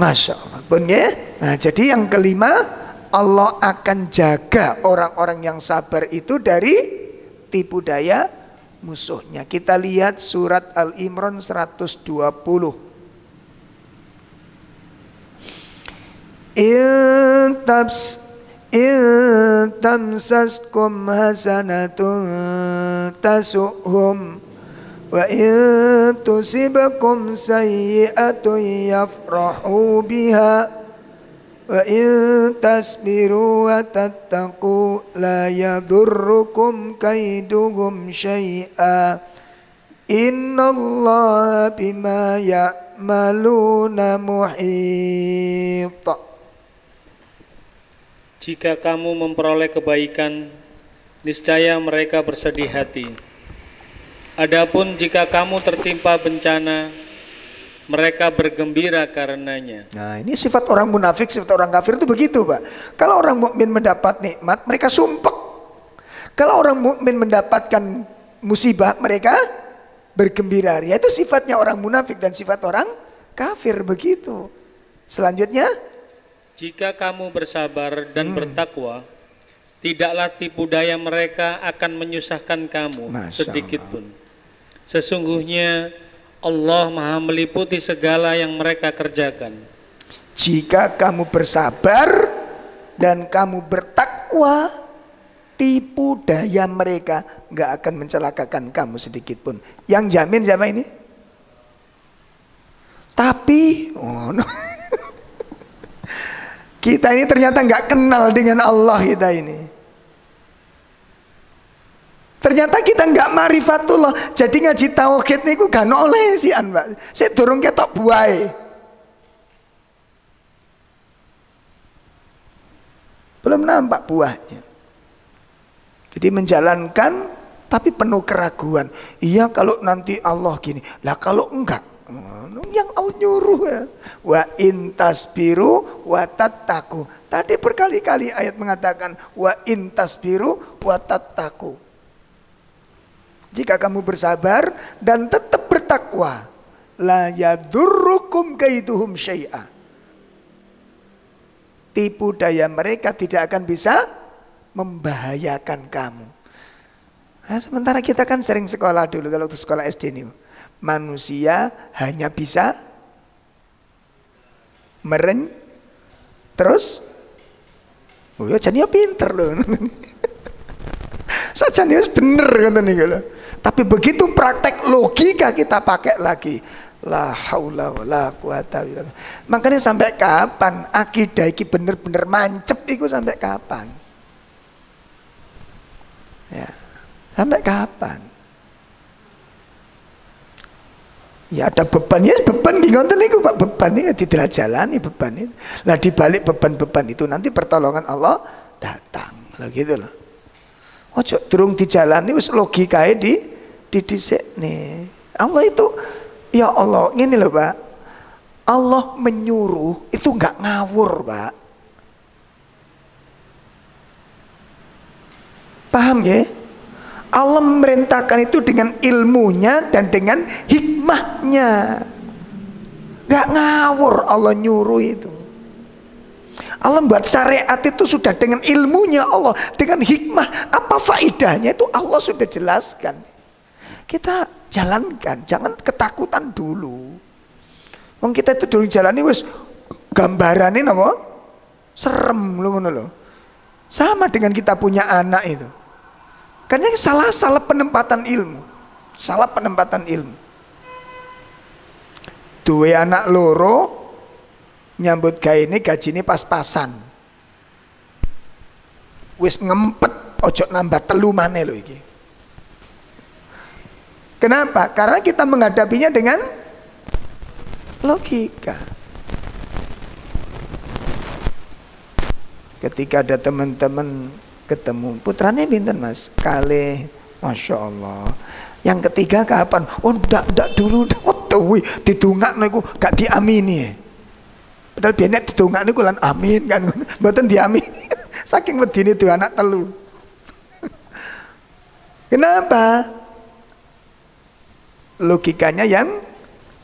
Masya Allah. Pun ya. Nah, jadi yang kelima, Allah akan jaga orang-orang yang sabar itu dari tipu daya musuhnya. Kita lihat surat Al-Imran 120. In tamsaskum hasanatun tasu'hum wa in tusibakum sayyi'atun yafrahu biha wa in tasbiru wa tattaqu la yadurrukum kaiduhum syai'a innallaha bima ya'maluna muhit.
Jika kamu memperoleh kebaikan, niscaya mereka bersedih hati. Adapun jika kamu tertimpa bencana, mereka bergembira karenanya.
Nah, ini sifat orang munafik, sifat orang kafir itu begitu, Pak. Kalau orang mukmin mendapat nikmat, mereka sumpek. Kalau orang mukmin mendapatkan musibah, mereka bergembira. Ya, itu sifatnya orang munafik dan sifat orang kafir begitu. Selanjutnya,
jika kamu bersabar dan bertakwa, tidaklah tipu daya mereka akan menyusahkan kamu sedikit pun. Sesungguhnya Allah Maha meliputi segala yang mereka kerjakan.
Jika kamu bersabar dan kamu bertakwa, tipu daya mereka nggak akan mencelakakan kamu sedikit pun. Yang jamin siapa ini? Tapi kita ini ternyata nggak kenal dengan Allah kita ini. Ternyata kita nggak marifatullah. Jadi ngaji tauhid niku gak oleh sian, Mbak. Saya durung ketok buahe. Belum nampak buahnya. Jadi menjalankan tapi penuh keraguan. Iya kalau nanti Allah gini. Lah kalau enggak, yang Allah nyuruh ya. Wa intasbiru wa tattaku. Tadi berkali-kali ayat mengatakan wa intasbiru wa tattaku. Jika kamu bersabar dan tetap bertakwa, la yadurrukum kaiduhum syai'a. Tipu daya mereka tidak akan bisa membahayakan kamu. Nah, sementara kita kan sering sekolah dulu kalau sekolah SD ini. Manusia hanya bisa terus ya jadi pinter loh. Sajane wis bener ngoten niku lho. Tapi begitu praktek logika kita pakai lagi. La haula wala quwata illa billah. Makanya sampai kapan akidah iki bener-bener mancep iku sampai kapan? Ya. Sampai kapan? Ya ada beban ya, beban nggih ngoten niku Pak, beban iki dijalani beban itu. Lah di balik beban-beban itu nanti pertolongan Allah datang. Lah gitu loh. Ojo durung dijalani wis logikae didisikne. Allah itu ya Allah, ngene lho Pak. Allah menyuruh itu enggak ngawur, Pak. Paham ya? Allah memerintahkan itu dengan ilmunya dan dengan hikmahnya. Enggak ngawur Allah nyuruh itu. Allah buat syariat itu sudah dengan ilmunya Allah, dengan hikmah. Apa faidahnya itu Allah sudah jelaskan. Kita jalankan, jangan ketakutan dulu. Wong kita itu dulu jalani wis gambarane napa? Serem lho ngono lho. Sama dengan kita punya anak itu. Karena salah penempatan ilmu. Salah penempatan ilmu. Duwe anak loro nyambut gawe ini gajine pas-pasan. Wis ngempet ojo nambah telu maneh lho iki. Kenapa? Karena kita menghadapinya dengan logika. Ketika ada teman-teman ketemu, putrane pinten Mas? Kalih, Masya Allah. Yang ketiga kapan? Oh ndak dulu, didungakno iku gak diamini. Padahal biyen nek didongakno iku lan amin kan, mboten diamini. Saking wedine duwe anak telu. Kenapa? Logikanya yang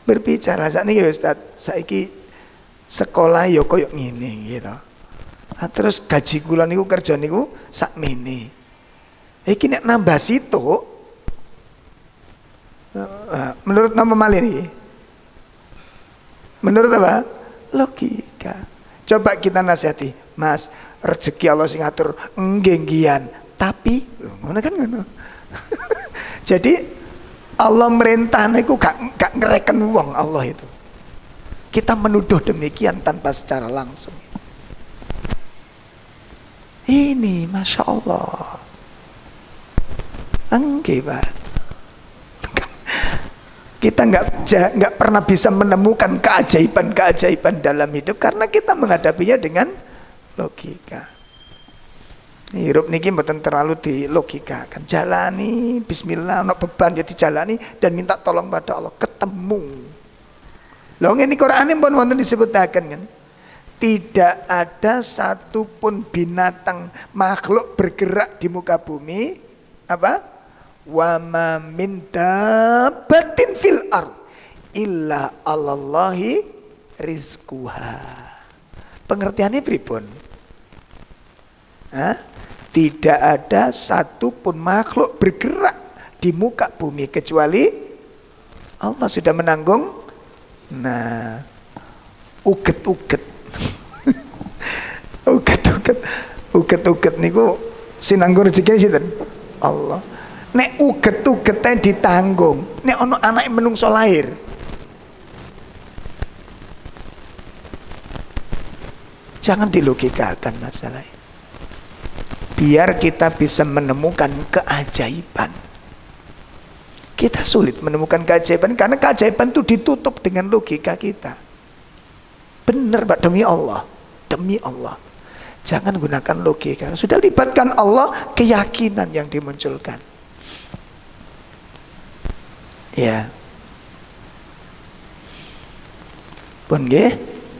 berbicara. Saat ini Ustaz, saiki sekolah ya koyo ngene gitu. Nah, terus gaji kula niku kerja niku sakmene. Iki nek nambah situ, menurut nama malih niki. Menurut apa? Logika. Coba kita nasihati, Mas, rezeki Allah sing ngatur nggih-nggihan, tapi ngono kan ngono. Jadi Allah merintah niku gak ngereken wong Allah itu. Kita menuduh demikian tanpa secara langsung. Ini Masya Allah. Enggak, Pak. Kita nggak pernah bisa menemukan keajaiban-keajaiban dalam hidup karena kita menghadapinya dengan logika. Hirup niki mboten terlalu dilogikakan. Jalani, bismillah, ono beban ya dijalani dan minta tolong pada Allah. Ketemu. Lho ngene Qur'ane pun wonten disebutaken kan. Tidak ada satupun binatang makhluk bergerak di muka bumi apa? Wa ma min dabbatin fil ard illa 'alallahi rizquha. Pengertiannya pripun? Tidak ada satupun makhluk bergerak di muka bumi kecuali Allah sudah menanggung. Nah, uget-uget. Uget-uget niku sinanggung rezeki sinten? Allah. Nek uget-ugetnya ditanggung, nek ono anak menungso lahir, jangan dilogikakan masalah ini. Biar kita bisa menemukan keajaiban. Kita sulit menemukan keajaiban karena keajaiban itu ditutup dengan logika kita. Benar Pak, demi Allah, demi Allah. Jangan gunakan logika. Sudah libatkan Allah, keyakinan yang dimunculkan. Ya. Pun nggih,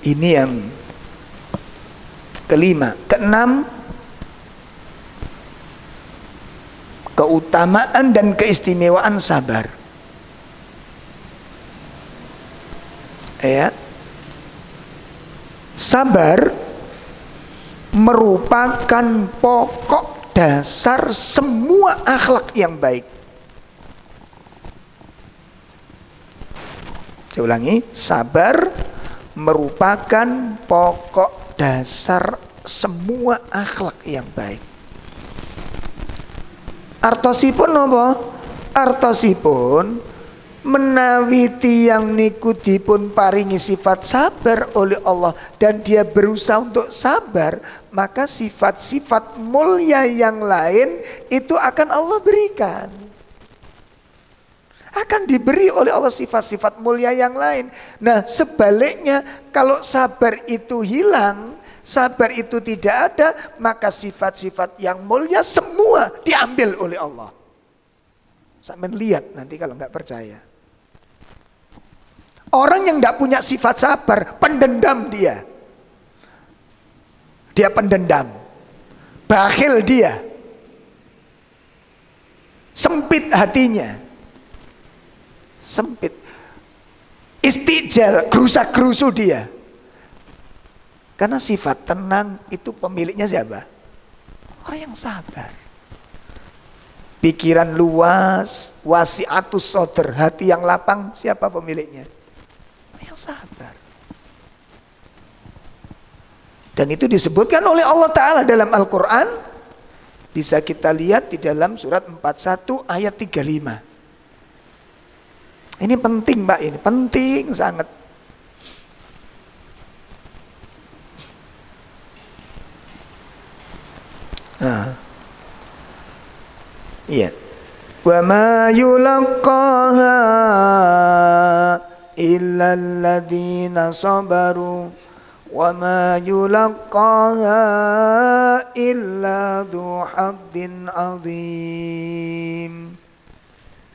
ini yang kelima. Keenam, keutamaan dan keistimewaan sabar. Ya. Sabar merupakan pokok dasar semua akhlak yang baik. Saya ulangi, sabar merupakan pokok dasar semua akhlak yang baik. Artosipun apa? Artosipun menawi tiyang niku dipun paringi sifat sabar oleh Allah dan dia berusaha untuk sabar, maka sifat-sifat mulia yang lain itu akan Allah berikan. Akan diberi oleh Allah sifat-sifat mulia yang lain. Nah sebaliknya, kalau sabar itu hilang, sabar itu tidak ada, maka sifat-sifat yang mulia semua diambil oleh Allah. Sampai lihat nanti kalau nggak percaya. Orang yang nggak punya sifat sabar, pendendam dia. Dia pendendam. Bakhil dia. Sempit hatinya. Sempit, istijal, gerusa-gerusu dia. Karena sifat tenang itu pemiliknya siapa? Orang yang sabar. Pikiran luas, wasi'atus sodr, hati yang lapang, siapa pemiliknya? Orang yang sabar. Dan itu disebutkan oleh Allah Ta'ala dalam Al-Quran. Bisa kita lihat di dalam surat 41 ayat 35. Ini penting Pak, ini penting sangat. Iya. Wa ma yulaqaha illa alladziina sabaru wa ma yulaqaha illa dzu haddin 'adzim.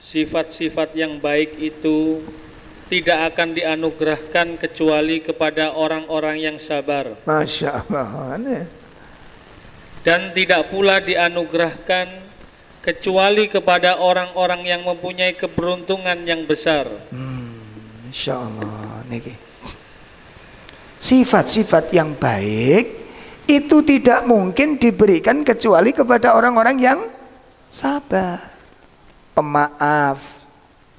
Sifat-sifat yang baik itu tidak akan dianugerahkan kecuali kepada orang-orang yang sabar.
Masya Allah.
Dan tidak pula dianugerahkan kecuali kepada orang-orang yang mempunyai keberuntungan yang besar.
Insya Allah niki. Sifat-sifat yang baik itu tidak mungkin diberikan kecuali kepada orang-orang yang sabar, pemaaf.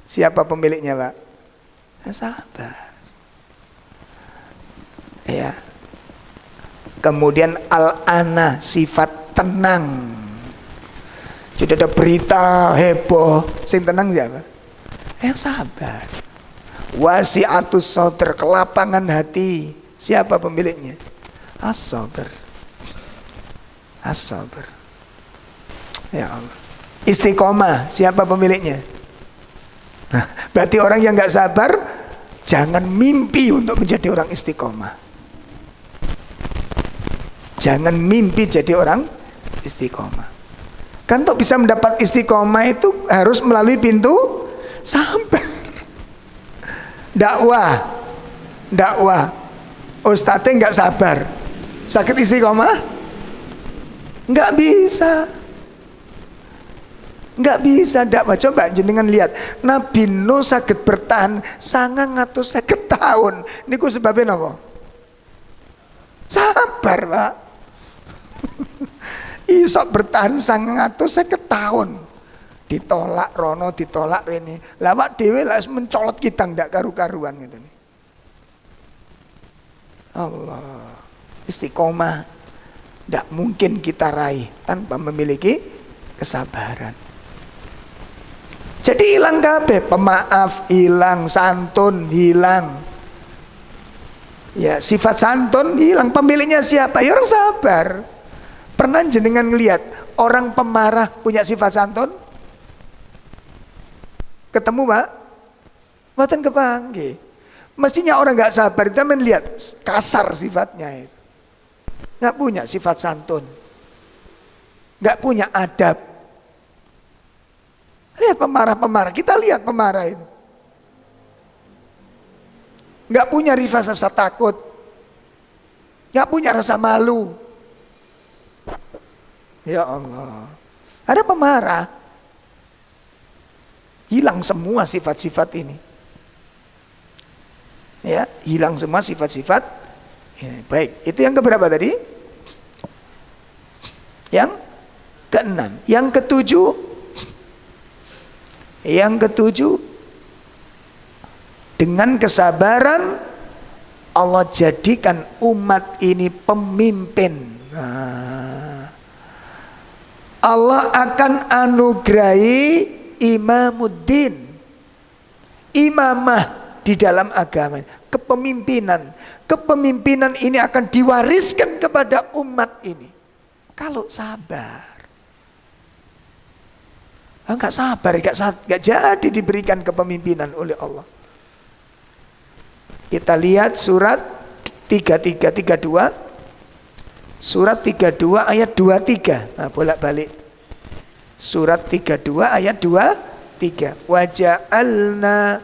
Siapa pemiliknya, Pak? Sabar. Ya. Kemudian al-ana, sifat tenang. Sudah ada berita heboh, sing tenang siapa? Yang sabar. Wasi'atus sadr, kelapangan hati. Siapa pemiliknya? As-sabr. As-sabr. Ya Allah. Istiqomah, siapa pemiliknya? Nah, berarti orang yang nggak sabar jangan mimpi untuk menjadi orang istiqomah. Jangan mimpi jadi orang istiqomah. Kan untuk bisa mendapat istiqomah itu harus melalui pintu sabar. Dakwah. Ustadznya nggak sabar, sakit istiqomah? Nggak bisa. Nggak bisa dakwah. Coba jenengan lihat Nabi Nuh sakit bertahan 950 tahun. Niku sebabnya apa? Sabar, Pak. Isok bertahan 950 tahun. Ditolak rono, ditolak rene. Lawak dhewe lah mencolot kita ndak karu-karuan gitu nih. Allah. Istiqomah ndak mungkin kita raih tanpa memiliki kesabaran. Jadi hilang kabeh, pemaaf hilang, santun hilang. Ya, sifat santun hilang. Pemiliknya siapa? Ya orang sabar. Pernah jenengan ngelihat orang pemarah punya sifat santun? Ketemu, Pak? Mboten kepanggih. Mestinya orang nggak sabar itu melihat kasar sifatnya itu. Nggak punya sifat santun. Nggak punya adab. Lihat pemarah-pemarah, kita lihat pemarah itu. Nggak punya rasa takut. Nggak punya rasa malu. Ya Allah. Ada pemarah. Hilang semua sifat-sifat ini. Ya, hilang semua sifat-sifat. Ya, baik, itu yang keberapa tadi? Yang keenam. Yang ketujuh. Yang ketujuh, dengan kesabaran Allah jadikan umat ini pemimpin. Nah, Allah akan anugerahi imamuddin, imamah di dalam agama, kepemimpinan. Kepemimpinan ini akan diwariskan kepada umat ini kalau sabar. Enggak sabar, enggak jadi diberikan kepemimpinan oleh Allah. Kita lihat surat 3332. Surat 32 ayat 23. Nah, bolak-balik. Surat 32 ayat 23. Wa ja'alna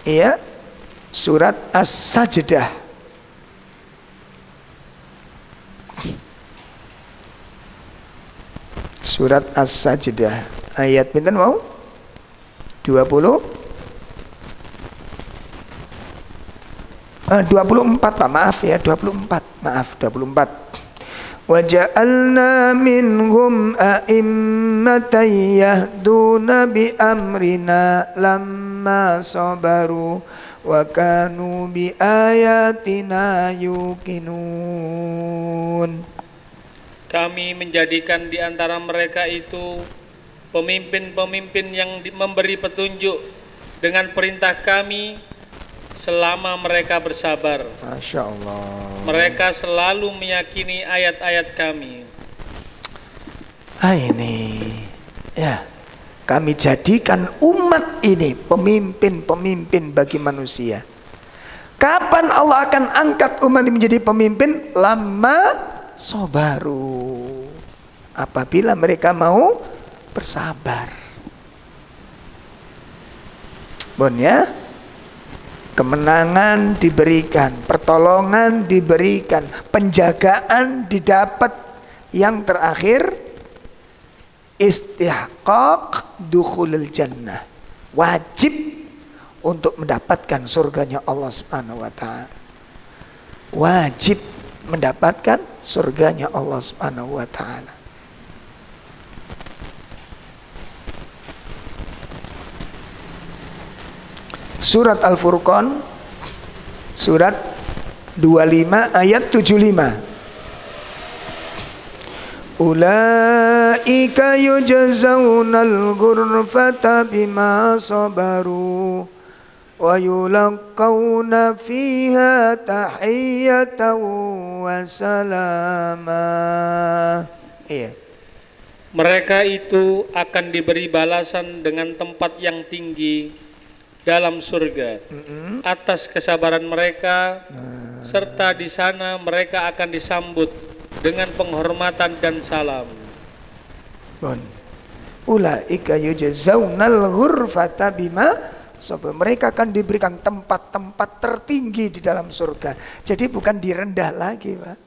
iya, surat As-Sajdah. Surat As-Sajdah ayat pinten mau? 24 Pak, maaf ya, 24. Maaf, 24. Wa ja'alna minhum a'immatan yahduna bi amrina lamma sabaru wa kanu bi ayatina yuqinun.
Kami menjadikan di antara mereka itu pemimpin-pemimpin yang memberi petunjuk dengan perintah kami selama mereka bersabar.
Masya Allah.
Mereka selalu meyakini ayat-ayat kami.
Ini ya, kami jadikan umat ini pemimpin-pemimpin bagi manusia. Kapan Allah akan angkat umat ini menjadi pemimpin? Lama sabaru, apabila mereka mau bersabar. Bon ya. kemenangan diberikan, pertolongan diberikan, penjagaan didapat. Yang terakhir istihqaq dukhulil jannah, wajib untuk mendapatkan surganya Allah Subhanahu wa taala. Wajib mendapatkan surganya Allah Subhanahu wa taala. Surat Al-Furqan surat 25 ayat 75. Ulaika yujzaunal ghurfata bima sabaru wa yulaqawna fiha tahiyyatan wa salama. Iya.
Mereka itu akan diberi balasan dengan tempat yang tinggi dalam surga atas kesabaran mereka, serta di sana mereka akan disambut dengan penghormatan dan salam.
Ulaika yujzaunal ghurfata bima sabar. Mereka akan diberikan tempat-tempat tertinggi di dalam surga. Jadi bukan direndah lagi, Pak.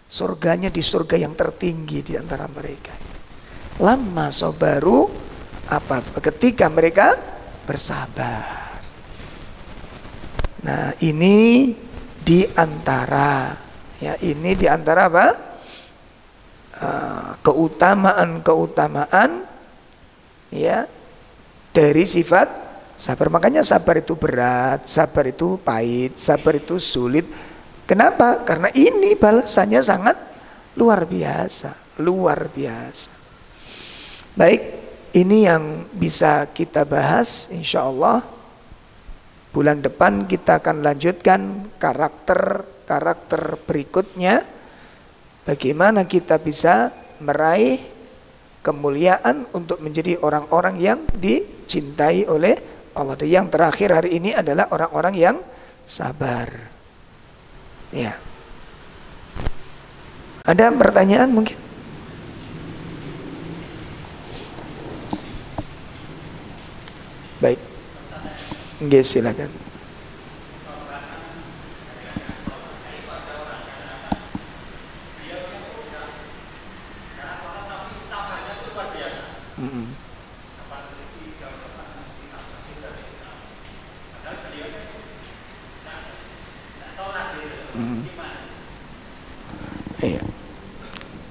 Surganya di surga yang tertinggi di antara mereka. Lama sabaru apa? Ketika mereka bersabar. Nah, ini di antara apa? Keutamaan ya dari sifat sabar. Makanya sabar itu berat, sabar itu pahit, sabar itu sulit. Kenapa? Karena ini balasannya sangat luar biasa, luar biasa. Baik. Ini yang bisa kita bahas, insya Allah. Bulan depan kita akan lanjutkan karakter berikutnya. Bagaimana kita bisa meraih kemuliaan untuk menjadi orang-orang yang dicintai oleh Allah. Dan yang terakhir hari ini adalah orang-orang yang sabar. Ya. Ada pertanyaan mungkin? Baik, nggih silakan.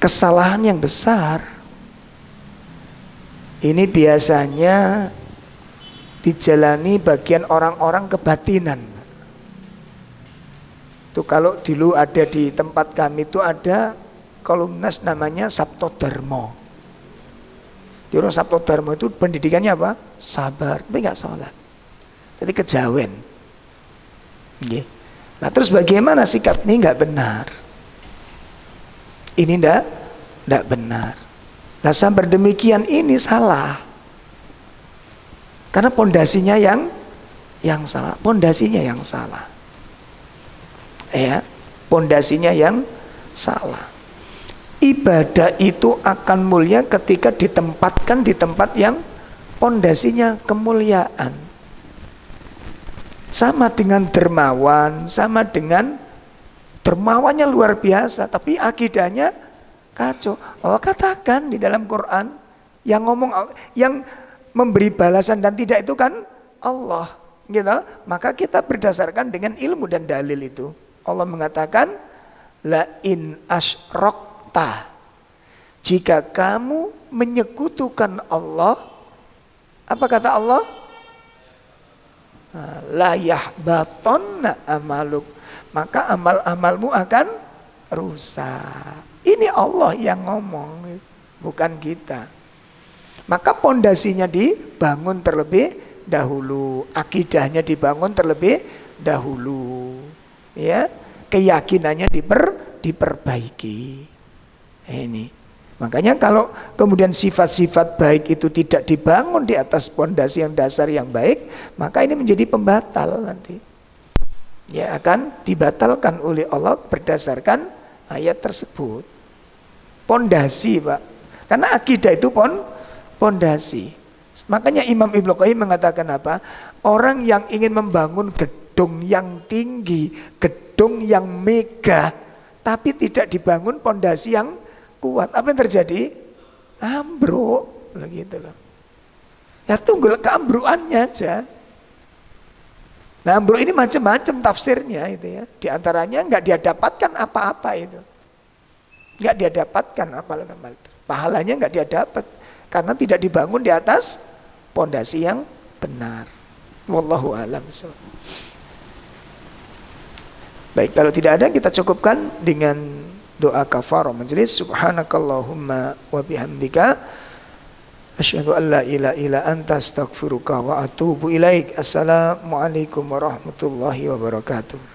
Kesalahan yang besar ini biasanya dijalani bagian orang-orang kebatinan. Itu kalau dulu ada di tempat kami itu ada kolumnas namanya Sabto Dharma. Di orang Sabto Dharma itu pendidikannya apa? Sabar, tapi nggak sholat. Jadi kejawen. Okay. Nah terus bagaimana sikap ini nggak benar? Ini nggak benar. Nah sabar demikian ini salah. Karena pondasinya yang salah, pondasinya yang salah. Ya, pondasinya yang salah. Ibadah itu akan mulia ketika ditempatkan di tempat yang pondasinya kemuliaan. Sama dengan dermawan, sama dengan dermawannya luar biasa, tapi akidahnya kacau. Allah katakan di dalam Quran yang memberi balasan dan tidak itu kan Allah, gitu. Maka kita berdasarkan dengan ilmu dan dalil itu. Allah mengatakan la in asyrokta, jika kamu menyekutukan Allah, apa kata Allah? La yahbatonna amaluk, maka amal-amalmu akan rusak. Ini Allah yang ngomong, bukan kita. Maka pondasinya dibangun terlebih dahulu, akidahnya dibangun terlebih dahulu, ya, keyakinannya diperbaiki. Ini makanya kalau kemudian sifat-sifat baik itu tidak dibangun di atas pondasi yang dasar yang baik, maka ini menjadi pembatal nanti. Ya akan dibatalkan oleh Allah berdasarkan ayat tersebut. Pondasi, Pak. Karena akidah itu pondasi. Makanya Imam Ibnu Qayyim mengatakan apa? Orang yang ingin membangun gedung yang tinggi, gedung yang megah, tapi tidak dibangun pondasi yang kuat, apa yang terjadi? Ambruk, gitu loh. Ya tunggu keambruannya aja. Nah, ambruk ini macam-macam tafsirnya itu ya. Di antaranya nggak dia dapatkan apa-apa itu. Nggak dia dapatkan apa-apa. Pahalanya nggak dia dapat karena tidak dibangun di atas pondasi yang benar. Wallahu a'lam. Baik, kalau tidak ada kita cukupkan dengan doa kafarah majelis. Subhanakallahumma wa bihamdika asyhadu an la ilaha illa anta astaghfiruka wa atubu ilaik. Assalamualaikum warahmatullahi wabarakatuh.